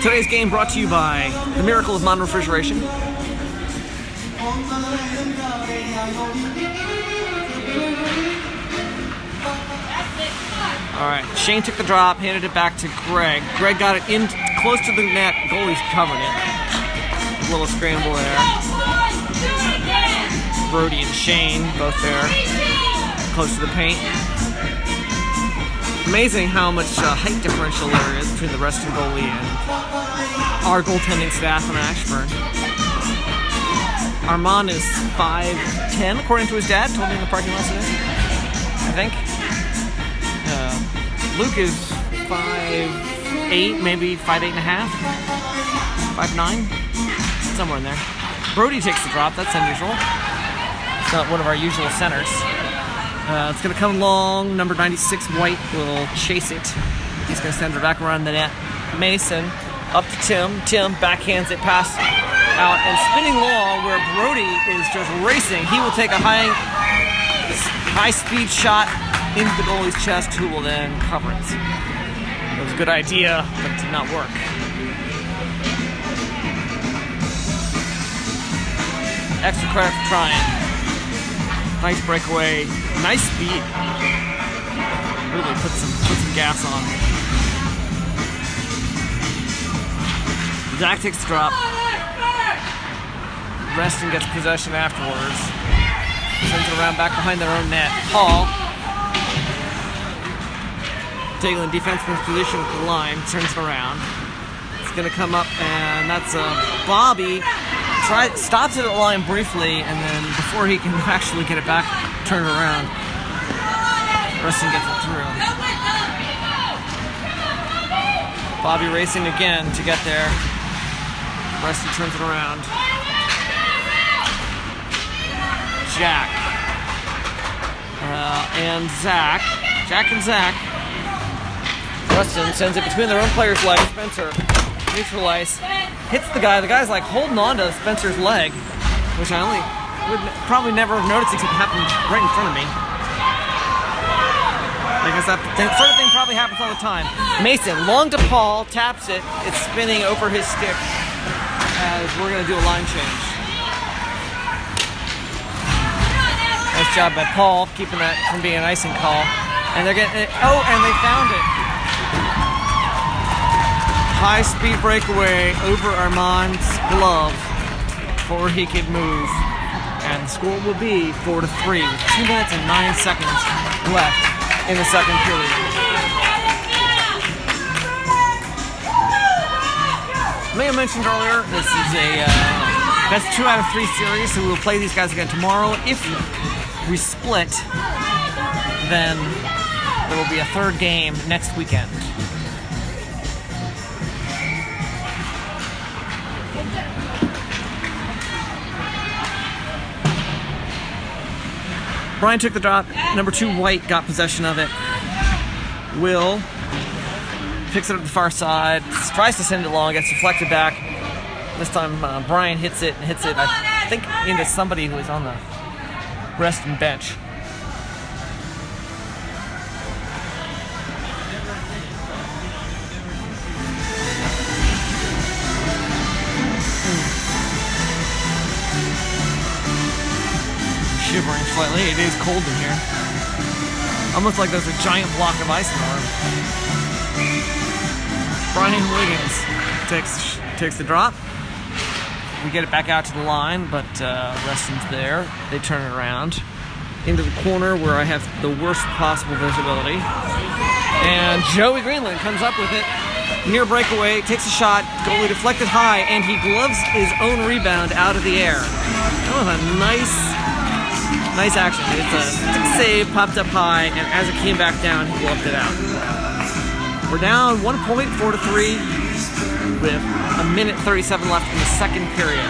Today's game brought to you by the Miracle of Modern Refrigeration. Alright, Shane took the drop, handed it back to Greg. Greg got it in close to the net. Goalie's covered it. A little scramble there. Brody and Shane both there, close to the paint. Amazing how much height differential there is between the Reston goalie and our goaltending staff in Ashburn. Armand is 5'10", according to his dad, told me in the parking lot today, I think. Luke is 5'8", maybe 5'8.5", 5'9", somewhere in there. Brody takes the drop, that's unusual. It's not one of our usual centers. It's going to come long. Number 96, White, will chase it. He's going to send it back around the net. Mason, up to Tim. Tim backhands it past out and spinning long where Brody is just racing. He will take a high-speed shot into the goalie's chest, who will then cover it. It was a good idea, but it did not work. Extra credit for trying. Nice breakaway. Nice speed. Really put some gas on. Zach takes the drop. Reston gets possession afterwards. Sends it around back behind their own net. Paul, taking the defenseman's position with the line, turns it around. It's going to come up, and that's Bobby. Stops it at the line briefly, and then before he can actually get it back, turn it around. Reston gets it through. Bobby racing again to get there. Reston turns it around. Jack. And Zach. Jack and Zach. Reston sends it between their own player's legs. Spencer, neutral ice, hits the guy. The guy's like holding on to Spencer's leg, which I would probably never have noticed except it happened right in front of me. I guess that sort of thing probably happens all the time. Mason, long to Paul, taps it. It's spinning over his stick as we're going to do a line change. Nice job by Paul, keeping that from being an icing call. And they're getting it. Oh, and they found it. High-speed breakaway over Armand's glove before he could move. And the score will be 4-3 with 2 minutes and 9 seconds left in the second period. I may have mentioned earlier, this is a best 2 out of 3 series, so we will play these guys again tomorrow. If we split, then there will be a third game next weekend. Brian took the drop. Number 2, White, got possession of it. Will picks it up the far side, tries to send it long, gets deflected back. This time Brian hits it, I think, into somebody who was on the Reston bench. Shivering slightly. It is cold in here. Almost like there's a giant block of ice in the room. Brian Wiggins takes the drop. We get it back out to the line, but Reston's there. They turn it around into the corner where I have the worst possible visibility. And Joey Greenland comes up with it. Near breakaway, takes a shot, goalie deflected high, and he gloves his own rebound out of the air. That was a nice action. It's a stick save, popped up high, and as it came back down, he gloved it out. We're down 1 point, 4-3, with 1:37 left in the second period.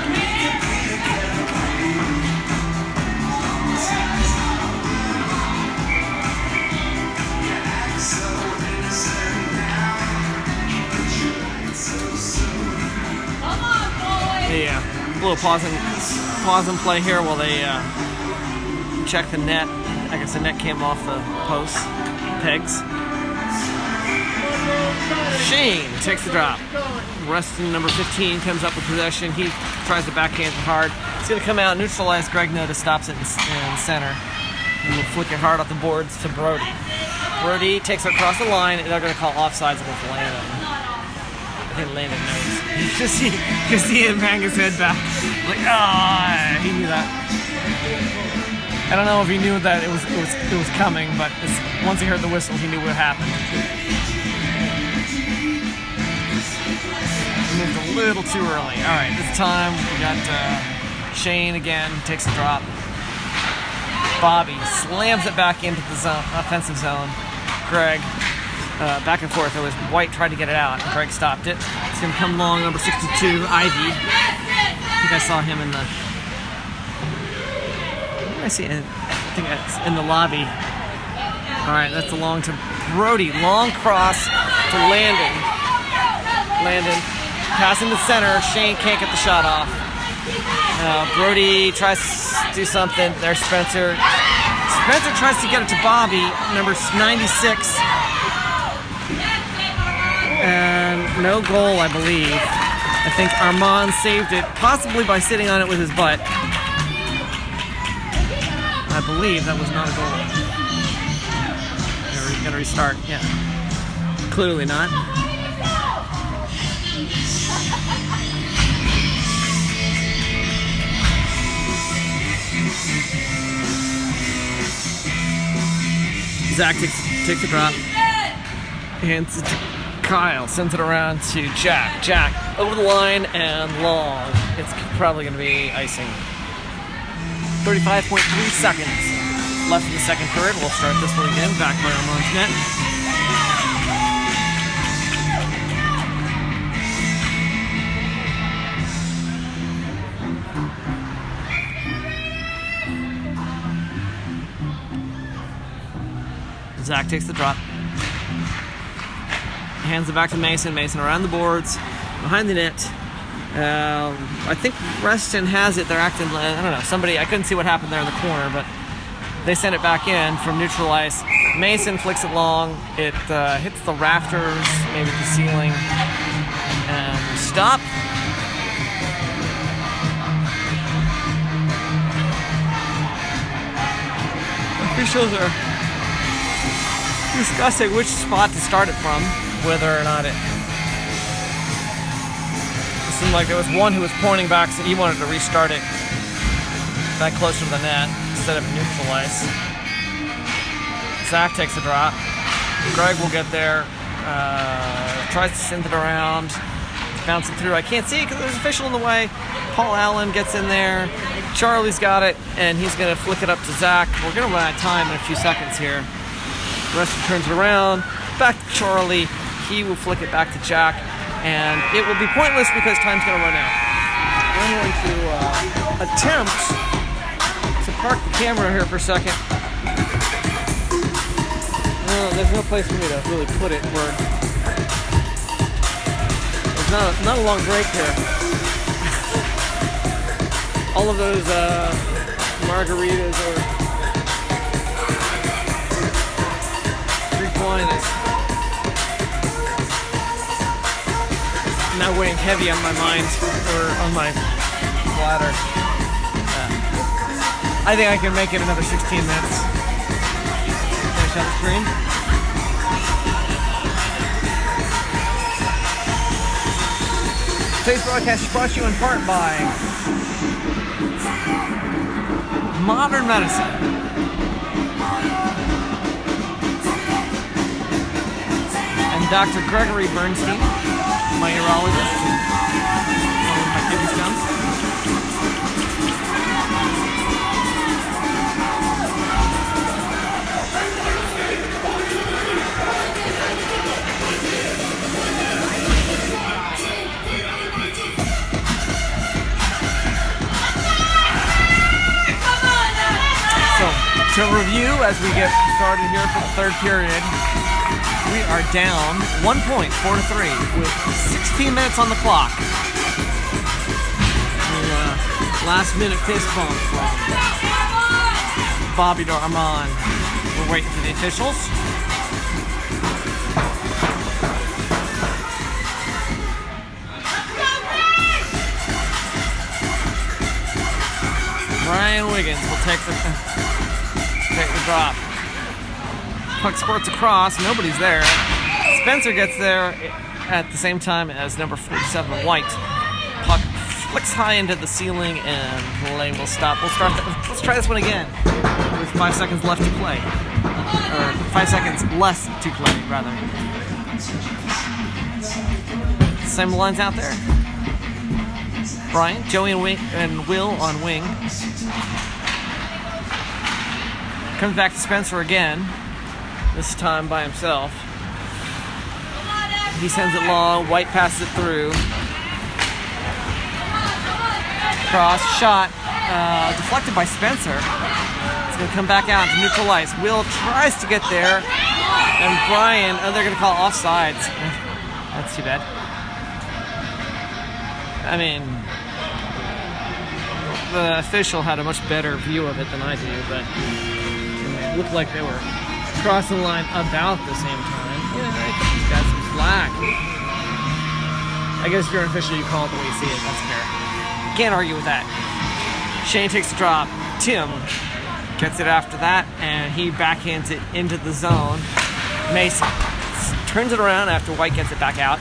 Yeah, a little pause and play here while they check the net. I guess the net came off the posts, pegs. Shane takes the drop. Reston, number 15, comes up with possession. He tries to backhand it hard. It's going to come out, neutralize. Greg Noda stops it in center. And we'll flick it hard off the boards to Brody. Brody takes it across the line, and they're going to call offsides against Landon. I think Landon knows. You can see him hang his head back. Like, he knew that. I don't know if he knew that it was coming, but once he heard the whistle, he knew what happened. Moved a little too early. All right, this time we got Shane again, takes a drop. Bobby slams it back into the zone, offensive zone. Greg, back and forth. It was White tried to get it out, and Greg stopped it. It's going to come long, number 62, Ivy. I think I saw him in the... I think it's in the lobby. All right, that's the long to Brody. Long cross to Landon. Passing to center. Shane can't get the shot off. Brody tries to do something. There's Spencer. Spencer tries to get it to Bobby, number 96. And no goal, I believe. I think Armand saved it, possibly by sitting on it with his butt. I believe that was not a goal. We're going to restart. Yeah. Clearly not. Zach takes the drop. Hands it to Kyle. Sends it around to Jack. Jack over the line and long. It's probably going to be icing. 35.3 seconds left in the second period. We'll start this one again. Back by Armand's net. Zach takes the drop. Hands it back to Mason. Mason around the boards, behind the net. I think Reston has it. They're acting, I don't know, somebody, I couldn't see what happened there in the corner, but they send it back in from neutral ice. Mason flicks it long. It hits the rafters, maybe the ceiling, and stop. Officials are discussing which spot to start it from, whether or not it seemed like there was one who was pointing back, so he wanted to restart it back closer to the net instead of neutral ice. Zach takes a drop. Greg will get there, tries to send it around, bounce it through. I can't see it because there's an official in the way. Paul Allen gets in there. Charlie's got it, and he's going to flick it up to Zach. We're going to run out of time in a few seconds here. Reston turns it around, back to Charlie. He will flick it back to Jack, and it will be pointless because time's going to run out. I'm going to attempt to park the camera here for a second. There's no place for me to really put it where there's not a long break here. All of those margaritas or Greek wine is now weighing heavy on my mind or on my bladder. I think I can make it another 16 minutes. Finish out the screen. Today's broadcast is brought to you in part by Modern Medicine. And Dr. Gregory Bernstein, my urologist, one of my kidney stones. To review as we get started here for the third period, we are down 1 point, 4-3, with 16 minutes on the clock. Last minute fist bump from Bobby Darman. We're waiting for the officials. Ryan Wiggins will take the drop. Puck squirts across. Nobody's there. Spencer gets there at the same time as number 47, White. Puck flicks high into the ceiling and play will stop. We'll start. Let's try this one again with 5 seconds left to play, or 5 seconds less to play, rather. Same lines out there. Brian, Joey, and Will on wing. Comes back to Spencer again, this time by himself. He sends it long, White passes it through. Cross, shot, deflected by Spencer. It's going to come back out to neutral ice. Will tries to get there, and Brian, they're going to call offsides. That's too bad. I mean, the official had a much better view of it than I do, but it looked like they were crossing the line about the same time. Yeah, he's got some slack. I guess if you're an official, you call it the way you see it. That's fair. Can't argue with that. Shane takes the drop. Tim gets it after that, and he back into the zone. Mason turns it around after White gets it back out.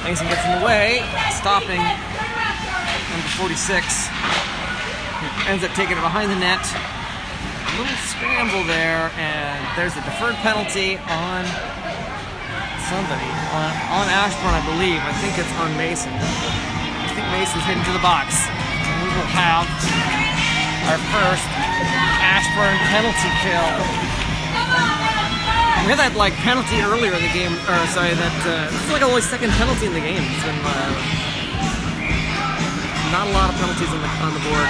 Mason gets in the way, stopping number 46. Ends up taking it behind the net. A little scramble there, and there's a deferred penalty on somebody. On Ashburn, I believe. I think it's on Mason. I think Mason's heading to the box. And we will have our first Ashburn penalty kill. We had that penalty earlier in the game, this is like only second penalty in the game. It's been not a lot of penalties on the board.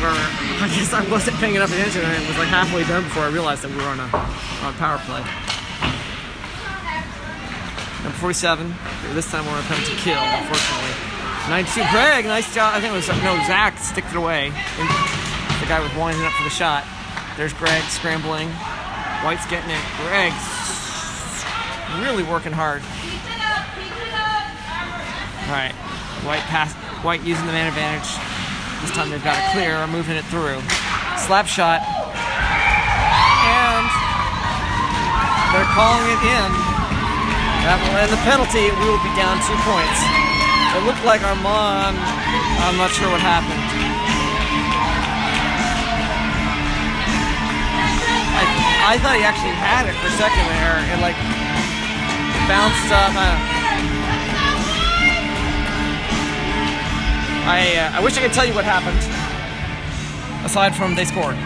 where I guess I wasn't paying enough attention, and it was like halfway done before I realized that we were on a power play. Number 47. This time we're going to come to kill, unfortunately. 92. Greg, nice job. I think it was Zach sticked it away. The guy was winding up for the shot. There's Greg scrambling. White's getting it. Greg's really working hard. All right, White using the man advantage. This time they've got it clear, moving it through. Slap shot, and they're calling it in. That will end the penalty. We will be down 2 points. It looked like Armand. I'm not sure what happened. I thought he actually had it for a second there. It like bounced up. I wish I could tell you what happened. Aside from they scored. It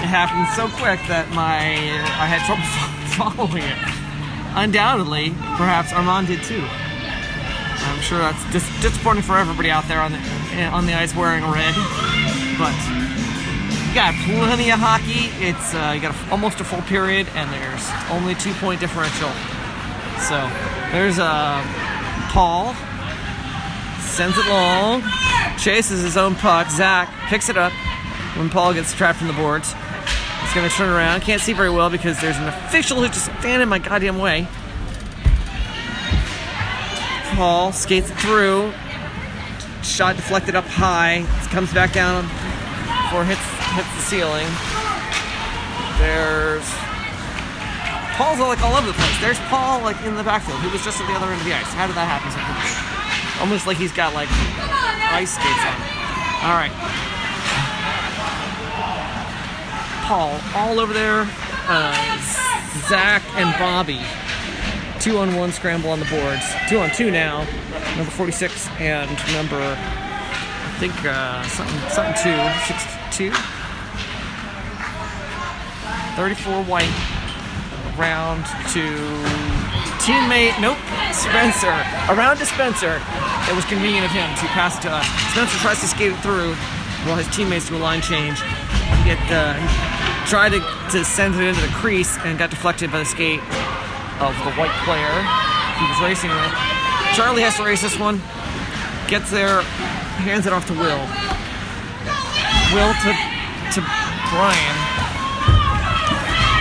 happened so quick that I had trouble following it. Undoubtedly, perhaps Armand did too. I'm sure that's disappointing for everybody out there on the ice wearing red. But you got plenty of hockey. It's you got almost a full period, and there's only 2-point differential. So there's Paul sends it long, chases his own puck. Zach picks it up when Paul gets trapped in the boards. He's going to turn around. Can't see very well because there's an official who's just standing in my goddamn way. Paul skates it through. Shot deflected up high. Comes back down before it hits the ceiling. There's Paul's all over the place. There's Paul in the backfield. He was just at the other end of the ice. How did that happen so quickly? Almost like he's got ice skates on. All right. Paul all over there. Zach and Bobby. 2-on-1 scramble on the boards. 2-on-2 now. Number 46 and number, I think, something 2. 62. 34 White. Around to teammate. Nope. Spencer. Around to Spencer. It was convenient of him to pass it to us. Spencer tries to skate it through while his teammates do a line change. He tried to send it into the crease and got deflected by the skate of the White player he was racing with. Charlie has to race this one. Gets there, hands it off to Will. Will to Brian.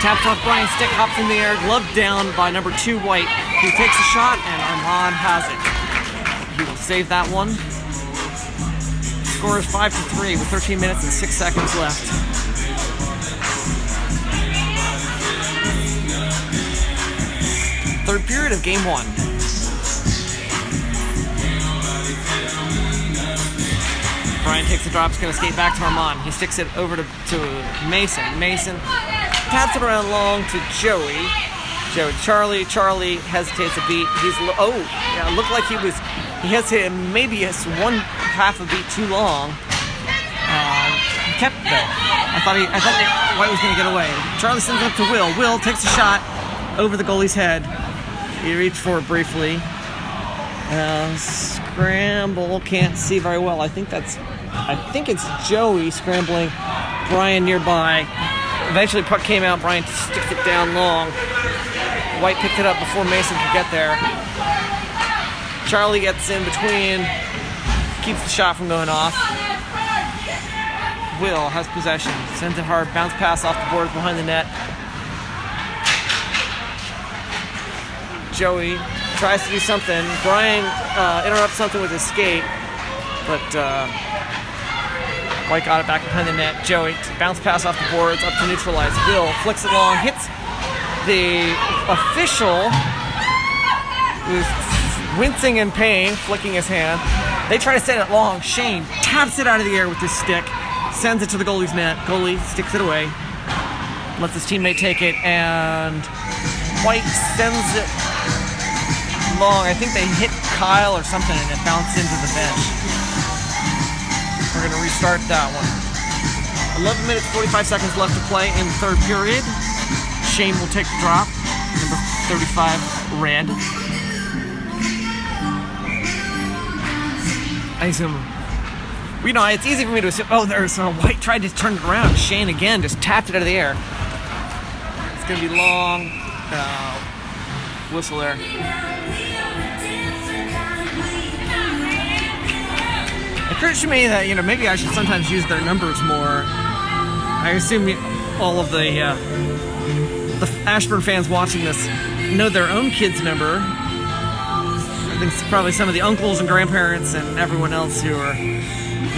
Taps off Brian's stick, hops in the air, gloved down by number 2 White, who takes a shot, and Armand has it. He will save that one. Score is 5-3 with 13 minutes and 6 seconds left. Third period of game 1. Brian takes the drop, is going to skate back to Armand. He sticks it over to Mason. Mason taps it around long to Joey. Charlie hesitates a beat. It looked like he hesitated maybe one half a beat too long. He kept though. I thought White was going to get away. Charlie sends it up to Will. Will takes a shot over the goalie's head. He reached for it briefly. Scramble, can't see very well. I think it's Joey scrambling. Brian nearby. Eventually puck came out. Brian sticks it down long. White picked it up before Mason could get there. Charlie gets in between. Keeps the shot from going off. Will has possession. Sends it hard. Bounce pass off the boards behind the net. Joey tries to do something. Brian interrupts something with his skate, but White got it back behind the net. Joey bounce pass off the boards up to neutralize. Will flicks it long, hits the official, who's wincing in pain, flicking his hand. They try to send it long. Shane taps it out of the air with his stick, sends it to the goalie's net. Goalie sticks it away, lets his teammate take it, and White sends it long. I think they hit Kyle or something and it bounced into the bench. We're going to restart that one. 11 minutes, 45 seconds left to play in the third period. Shane will take the drop. Number 35, Red. I assume You know, it's easy for me to assume, oh, there's White tried to turn it around. Shane again just tapped it out of the air. It's going to be long. Whistle there. It occurs to me that, you know, maybe I should sometimes use their numbers more. I assume all of the Ashburn fans watching this know their own kid's number. I think it's probably some of the uncles and grandparents and everyone else who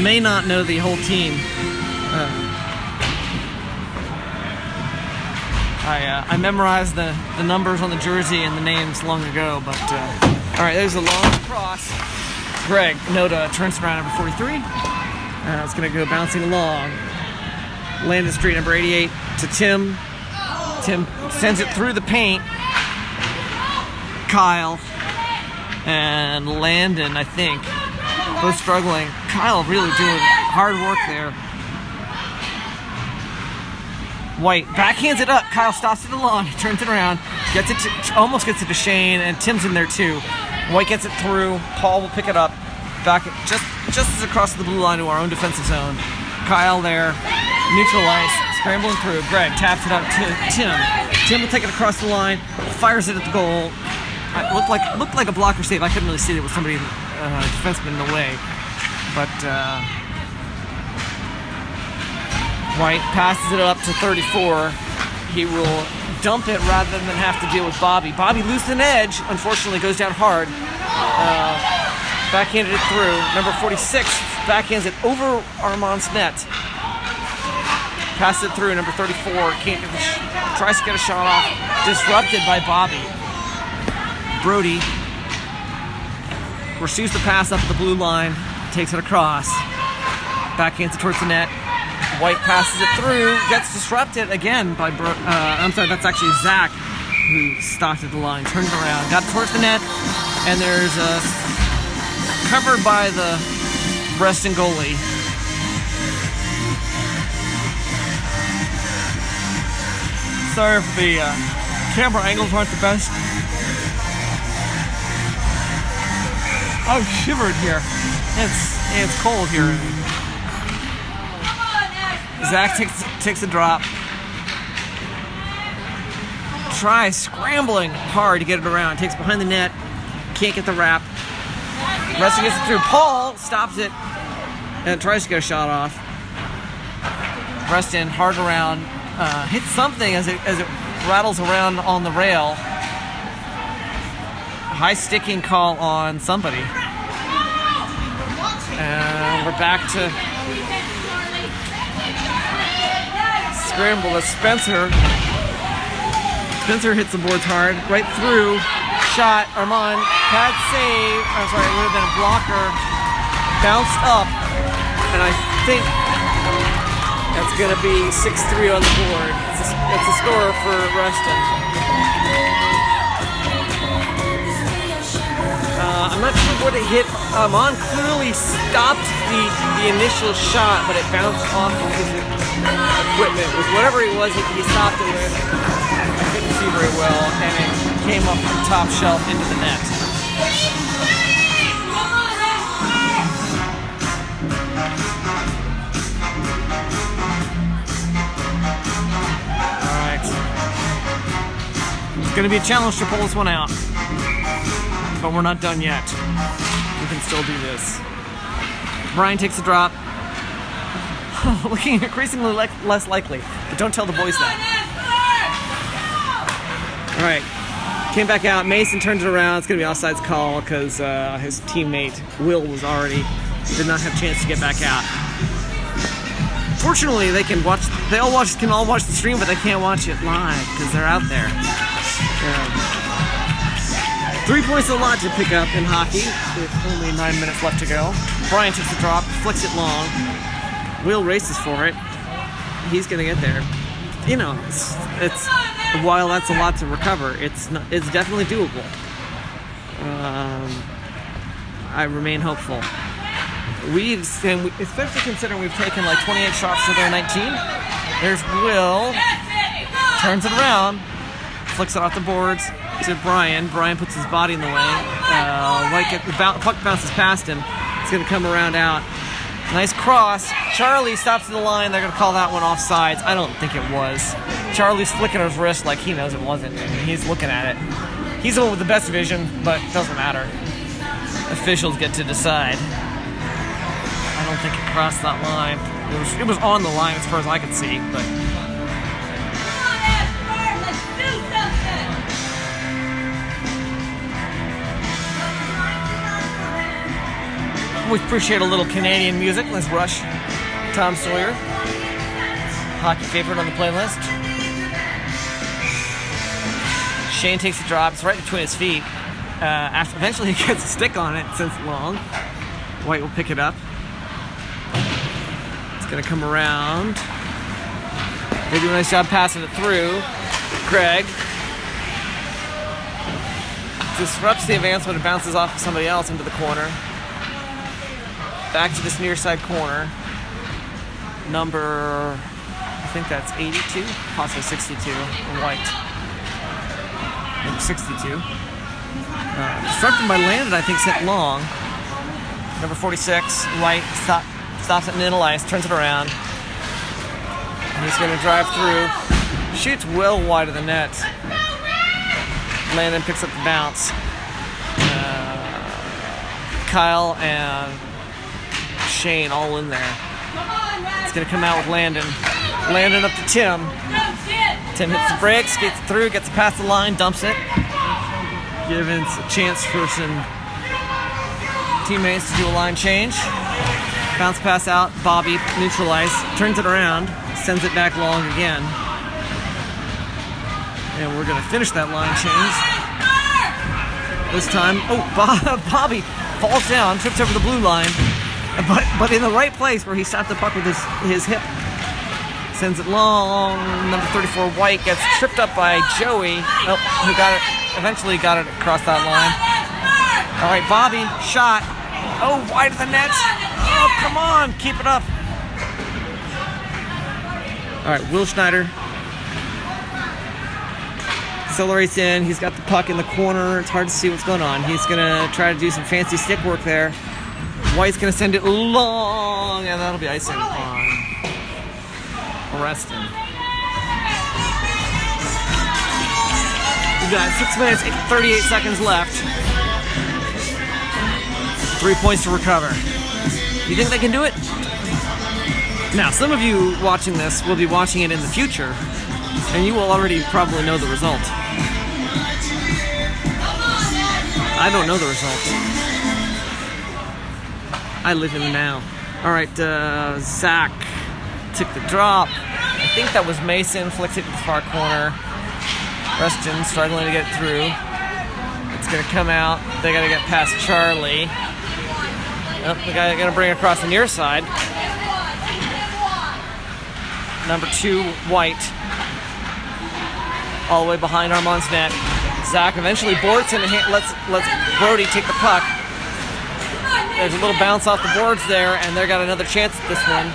may not know the whole team. I memorized the numbers on the jersey and the names long ago, but all right, there's a long cross. Greg Noda turns around, number 43. It's going to go bouncing along. Landon Street, number 88, to Tim. Tim sends it through the paint. Kyle and Landon, I think, both struggling. Kyle really doing hard work there. White backhands it up. Kyle stops it along. He turns it around. Gets it almost gets it to Shane, and Tim's in there too. White gets it through. Paul will pick it up. Back just as across the blue line to our own defensive zone. Kyle there. Neutral ice. Scrambling through. Greg taps it up to Tim. Tim will take it across the line. Fires it at the goal. It looked like a blocker save. I couldn't really see it with somebody, defenseman in the way. But White passes it up to 34. He will dump it rather than have to deal with Bobby. Bobby loses an edge. Unfortunately, goes down hard. Backhanded it through. Number 46 backhands it over Armand's net. Passes it through. Number 34 can't get tries to get a shot off. Disrupted by Bobby. Brody receives the pass up the blue line. Takes it across. Backhands it towards the net. White passes it through. Gets disrupted again by I'm sorry, that's actually Zach who stopped at the line. Turned around. Got towards the net. And there's a covered by the Reston goalie. Sorry if the camera angles aren't the best. I'm shivered here. It's cold here. Zach takes a drop. Tries scrambling hard to get it around. Takes behind the net. Can't get the wrap. Reston gets it through. Paul stops it and tries to get a shot off. Reston hard around. Hits something as it rattles around on the rail. High sticking call on somebody. And we're back to scramble with Spencer. Spencer hits the boards hard. Right through. Shot. Armand. Pad save. I'm sorry, it would have been a blocker. Bounced up. And I think that's going to be 6-3 on the board. It's a score for Reston. I'm not sure what it hit. Armand clearly stopped the initial shot, but it bounced off of his equipment. With whatever it was, he stopped it with. I couldn't see very well, and it came up the top shelf into the net. Alright. It's going to be a challenge to pull this one out. But we're not done yet. We can still do this. Brian takes a drop. Looking increasingly less likely. But don't tell the boys that. Alright. Came back out. Mason turns it around. It's going to be offsides call because his teammate, Will, did not have a chance to get back out. Fortunately, they can all watch the stream, but they can't watch it live because they're out there. 3 points is a lot to pick up in hockey with only 9 minutes left to go. Brian takes the drop, flicks it long. Will races for it. He's going to get there. You know, it's while that's a lot to recover, it's definitely doable. I remain hopeful. Especially considering we've taken like 28 shots to their 19. There's Will. Turns it around. Flicks it off the boards to Brian. Brian puts his body in the way. The puck bounces past him. It's going to come around out. Nice cross. Charlie stops at the line. They're going to call that one offsides. I don't think it was. Charlie's flicking his wrist like he knows it wasn't. And he's looking at it. He's the one with the best vision, but it doesn't matter. Officials get to decide. I don't think it crossed that line. It was on the line as far as I could see, but... Come on, Ashburn, let's do something! We appreciate a little Canadian music. Let's rush Tom Sawyer. Hockey favorite on the playlist. Shane takes the drop. It's right between his feet. After eventually he gets a stick on it, since it's long. White will pick it up. It's going to come around. They do a nice job passing it through. Craig disrupts the advancement and bounces off of somebody else into the corner. Back to this near side corner. Number, I think that's 82, possibly 62, White. Number 62. Disrupted by Landon, I think, sent long. Number 46, White, stops at middle ice, turns it around. And he's going to drive through. Shoots well wide of the net. Landon picks up the bounce. Kyle and Shane all in there. It's going to come out with Landon. Landon up to Tim. Tim hits the brakes, skates through, gets past the line, dumps it. Giving a chance for some teammates to do a line change. Bounce pass out, Bobby neutralized, turns it around, sends it back long again. And we're going to finish that line change. This time, Bobby falls down, trips over the blue line, but in the right place where he stopped the puck with his hip. Sends it long. Number 34, White, gets tripped up by Joey, who eventually got it across that line. All right, Bobby, shot. Oh, wide of the net. Oh, come on, keep it up. All right, Will Schneider accelerates in. He's got the puck in the corner. It's hard to see what's going on. He's going to try to do some fancy stick work there. White's going to send it long, and that'll be icing on Reston. We've got 6 minutes, 38 seconds left. 3 points to recover. You think they can do it? Now, some of you watching this will be watching it in the future, and you will already probably know the result. I don't know the result. I live in the now. All right, Zach took the drop. I think that was Mason, flicks it to the far corner. Reston struggling to get through. It's going to come out. They got to get past Charlie. They got to bring it across the near side. Number 2, White. All the way behind Armand's net. Zach eventually boards him and lets Brody take the puck. There's a little bounce off the boards there, and they got another chance at this one.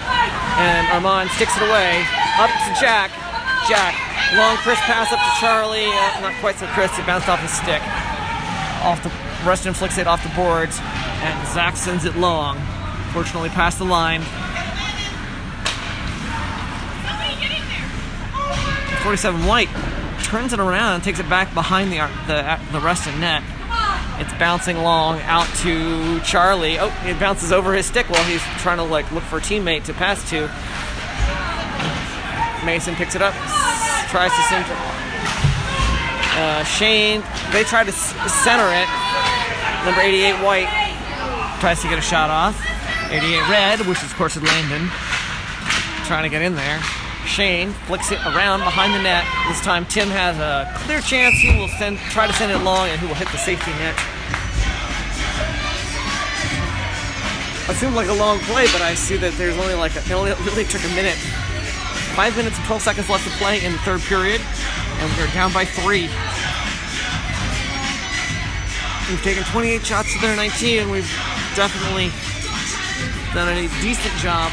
And Armand sticks it away. Up to Jack. Jack, long crisp pass up to Charlie. Not quite so crisp. It bounced off his stick. Reston flicks it off the boards, and Zach sends it long. Fortunately, past the line. 47 White turns it around and takes it back behind the Reston net. It's bouncing long out to Charlie. Oh, it bounces over his stick while he's trying to look for a teammate to pass to. Mason picks it up, tries to center. Shane, they try to center it. Number 88 White tries to get a shot off. 88 Red, which of course is Landon, trying to get in there. Shane flicks it around behind the net. This time Tim has a clear chance. He will try to send it long, and he will hit the safety net. It seemed like a long play, but I see that there's only it really took a minute. 5 minutes and 12 seconds left to play in the third period, and we're down by 3. We've taken 28 shots to their 19, and we've definitely done a decent job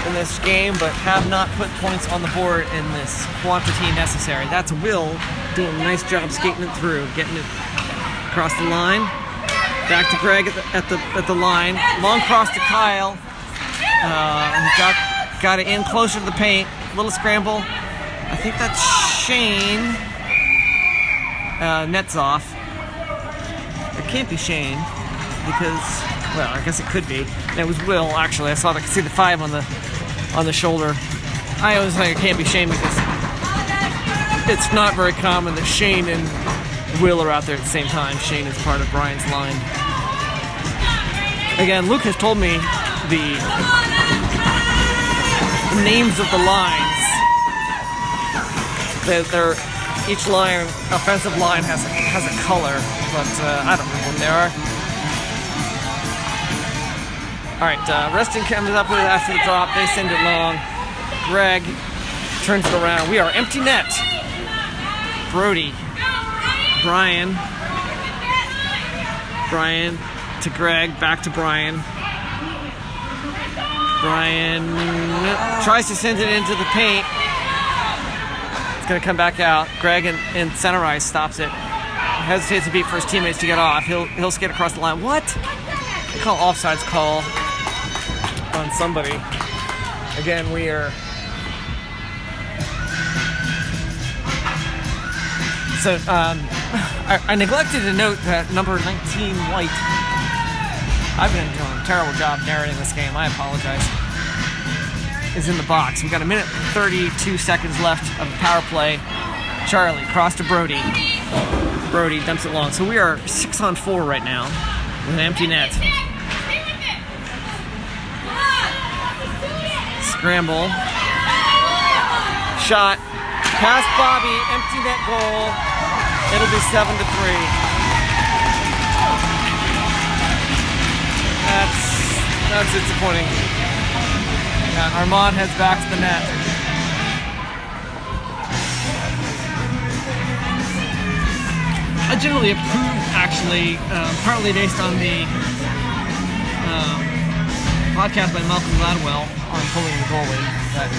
in this game, but have not put points on the board in this quantity necessary. That's Will doing a nice job skating it through, getting it across the line. Back to Greg at the line. Long cross to Kyle. He got it in closer to the paint. Little scramble. I think that's Shane. Net's off. It can't be Shane because, well, I guess it could be. And it was Will, actually. I could see the 5 on the shoulder. I always think it can't be Shane because it's not very common that Shane and Will are out there at the same time. Shane is part of Brian's line. Again, Luke has told me the names of the lines. Each line, offensive line, has a color, but I don't know when they are. All right, Reston comes up with it after the drop. They send it long. Greg turns it around. We are empty net. Brody, Brian to Greg, back to Brian. Brian tries to send it into the paint. It's going to come back out. Greg in center ice stops it. Hesitates to beat for his teammates to get off. He'll skate across the line. What? They call offsides call on somebody. Again, we are. So I neglected to note that number 19 White. I've been doing a terrible job narrating this game. I apologize. Is in the box. We've got a minute 32 seconds left of the power play. Charlie, cross to Brody. Brody dumps it long. So we are 6-on-4 right now with an empty net. Scramble. Shot. Past Bobby. Empty net goal. It'll be 7-3. That's disappointing. And Armand heads back to the net. I generally approve, actually, partly based on the podcast by Malcolm Gladwell on pulling the goalie. That,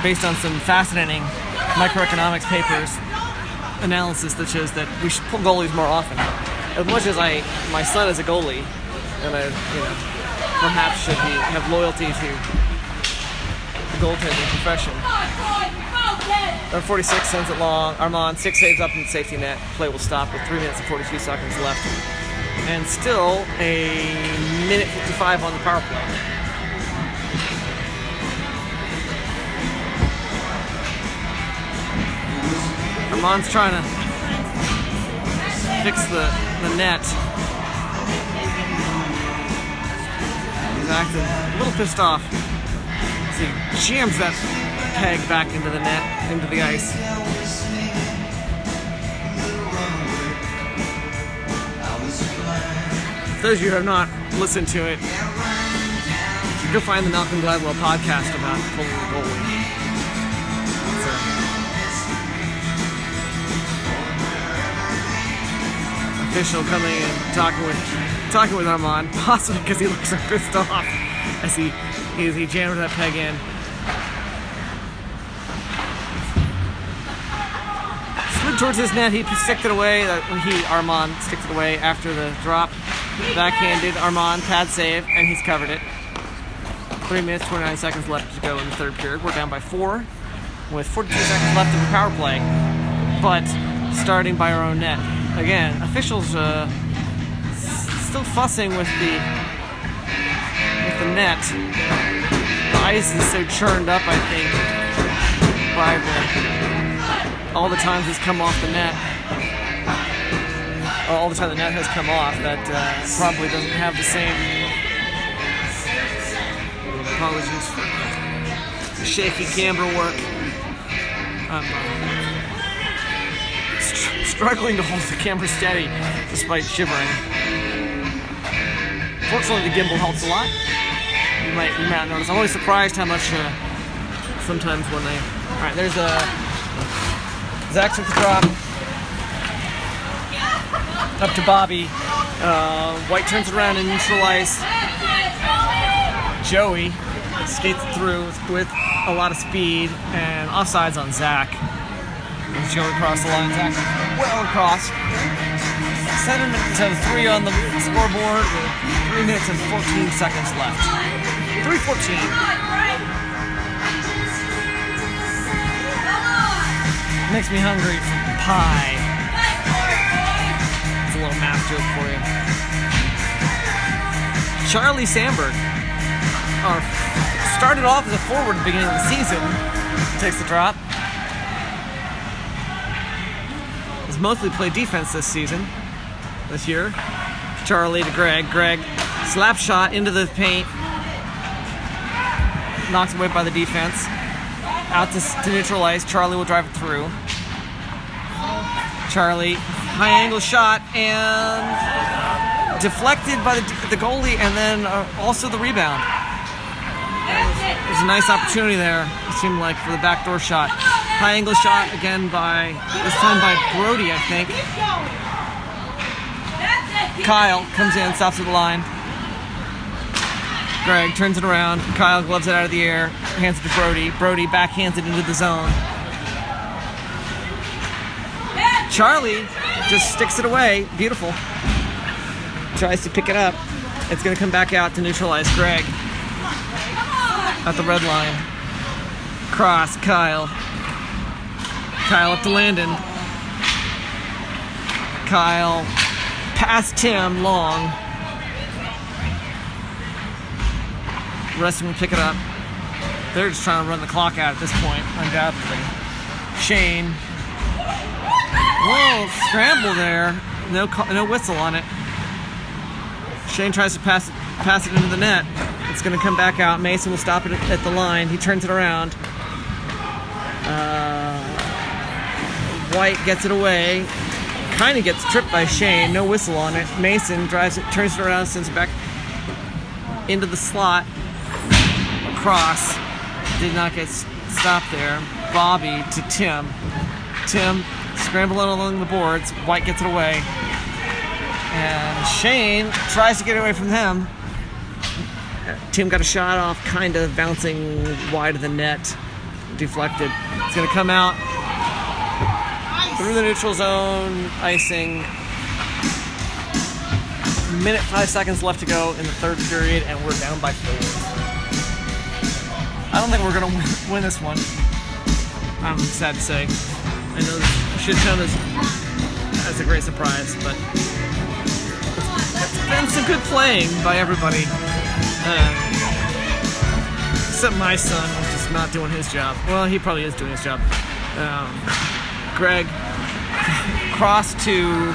based on some fascinating microeconomics papers, analysis that shows that we should pull goalies more often. As much as my son is a goalie, and I, perhaps should have loyalty to the goaltending profession. 46 sends it long. Armand 6 saves up in the safety net. Play will stop with 3 minutes and 42 seconds left, and still a minute 55 on the power play. Armand's trying to fix the net. He's acting a little pissed off as he jams that peg back into the net, into the ice. For those of you who have not listened to it, go find the Malcolm Gladwell podcast about pulling the goalie. Official coming and talking with Armand, possibly because he looks so pissed off as he jammed that peg in. Slid towards his net, he sticked it away. Armand sticks it away after the drop. Backhanded, Armand, pad save, and he's covered it. 3 minutes, 29 seconds left to go in the third period. We're down by 4 with 42 seconds left in the power play, but starting by our own net. Again, officials still fussing with the net. The ice is so churned up, I think, by all the times it's come off the net. Or all the time the net has come off, that probably doesn't have the same. Apologies for the shaky camera work. Struggling to hold the camera steady despite shivering. Fortunately, the gimbal helps a lot. You might not notice. I'm always surprised how much sometimes when they. All right, there's Zach took the drop up to Bobby. White turns it around in neutral ice. Joey skates through with a lot of speed and offsides on Zach. Joey across the line, Zach well across. Set him to 3 on the scoreboard with 3 minutes and 14 seconds left. 3:14. Makes me hungry for pie. It's a little math joke for you. Charlie Sandberg started off as a forward at the beginning of the season. Takes the drop. Has mostly played defense this year. Charlie to Greg. Greg slap shot into the paint. Knocked away by the defense. Out to neutral ice. Charlie will drive it through. Charlie, high angle shot and deflected by the goalie, and then also the rebound. There's a nice opportunity there, it seemed like, for the backdoor shot. High angle shot again this time by Brody, I think. Kyle comes in, stops at the line. Greg turns it around. Kyle gloves it out of the air, hands it to Brody. Brody backhands it into the zone. Charlie just sticks it away. Beautiful. Tries to pick it up. It's going to come back out to neutralize Greg at the red line. Cross, Kyle. Kyle up to Landon. Kyle past Tim, long. Reston will pick it up. They're just trying to run the clock out at this point, undoubtedly. Shane. Whoa, scramble there. No whistle on it. Shane tries to pass it into the net. It's going to come back out. Mason will stop it at the line. He turns it around. White gets it away. Kind of gets tripped by Shane. No whistle on it. Mason drives it, turns it around, sends it back into the slot. Across. Did not get stopped there. Bobby to Tim. Tim scrambling along the boards. White gets it away. And Shane tries to get away from them. Tim got a shot off, kind of bouncing wide of the net. Deflected. It's going to come out through the neutral zone. Icing. Minute 5 seconds left to go in the third period, and we're down by 4. I don't think we're going to win this one. I'm sad to say. I know this should come as a great surprise, but it's been some good playing by everybody. Except my son, who's just not doing his job. Well, he probably is doing his job. Greg crossed to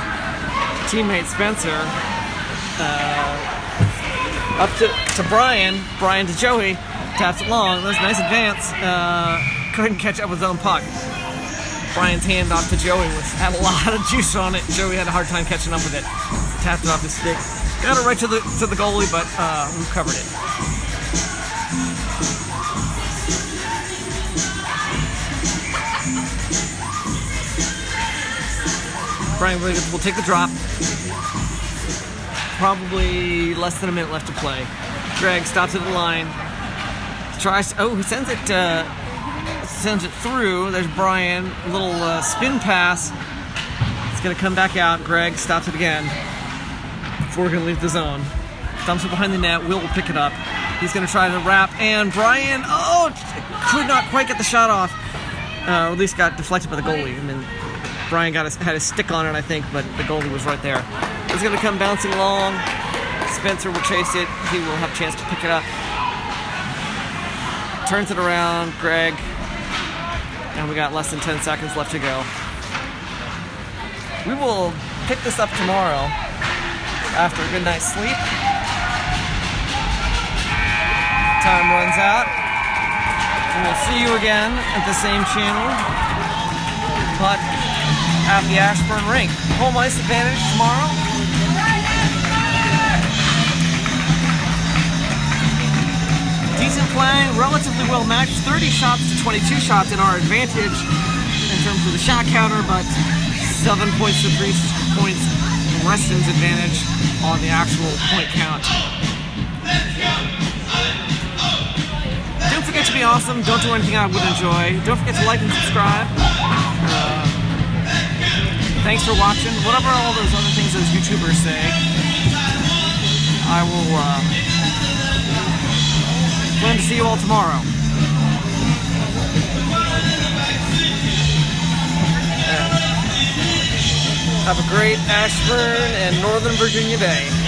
teammate Spencer. Up to Brian. Brian to Joey. Taps it long. That was a nice advance. Couldn't catch up with his own puck. Brian's hand off to Joey had a lot of juice on it. Joey had a hard time catching up with it. Tapped it off his stick. Got it right to the goalie, but we covered it. Brian Williams will take the drop. Probably less than a minute left to play. Greg stops at the line. He sends it through. There's Brian. A little spin pass. It's going to come back out. Greg stops it again before we're going to leave the zone. Dumps it behind the net. Will pick it up. He's going to try to wrap. And Brian, could not quite get the shot off. Or at least got deflected by the goalie. And then Brian had his stick on it, I think, but the goalie was right there. It's going to come bouncing along. Spencer will chase it. He will have a chance to pick it up. Turns it around. Greg. And we got less than 10 seconds left to go. We will pick this up tomorrow after a good night's sleep. Time runs out. And we'll see you again at the same channel, but at the Ashburn rink. Home ice advantage tomorrow. Decent playing, relatively well matched. 30 shots to 22 shots in our advantage in terms of the shot counter, but 7 points to 3 points Reston's advantage on the actual point count. Don't forget to be awesome. Don't do anything I wouldn't enjoy. Don't forget to like and subscribe. Thanks for watching. Whatever all those other things those YouTubers say, I will plan to see you all tomorrow. Have a great Ashburn and Northern Virginia day.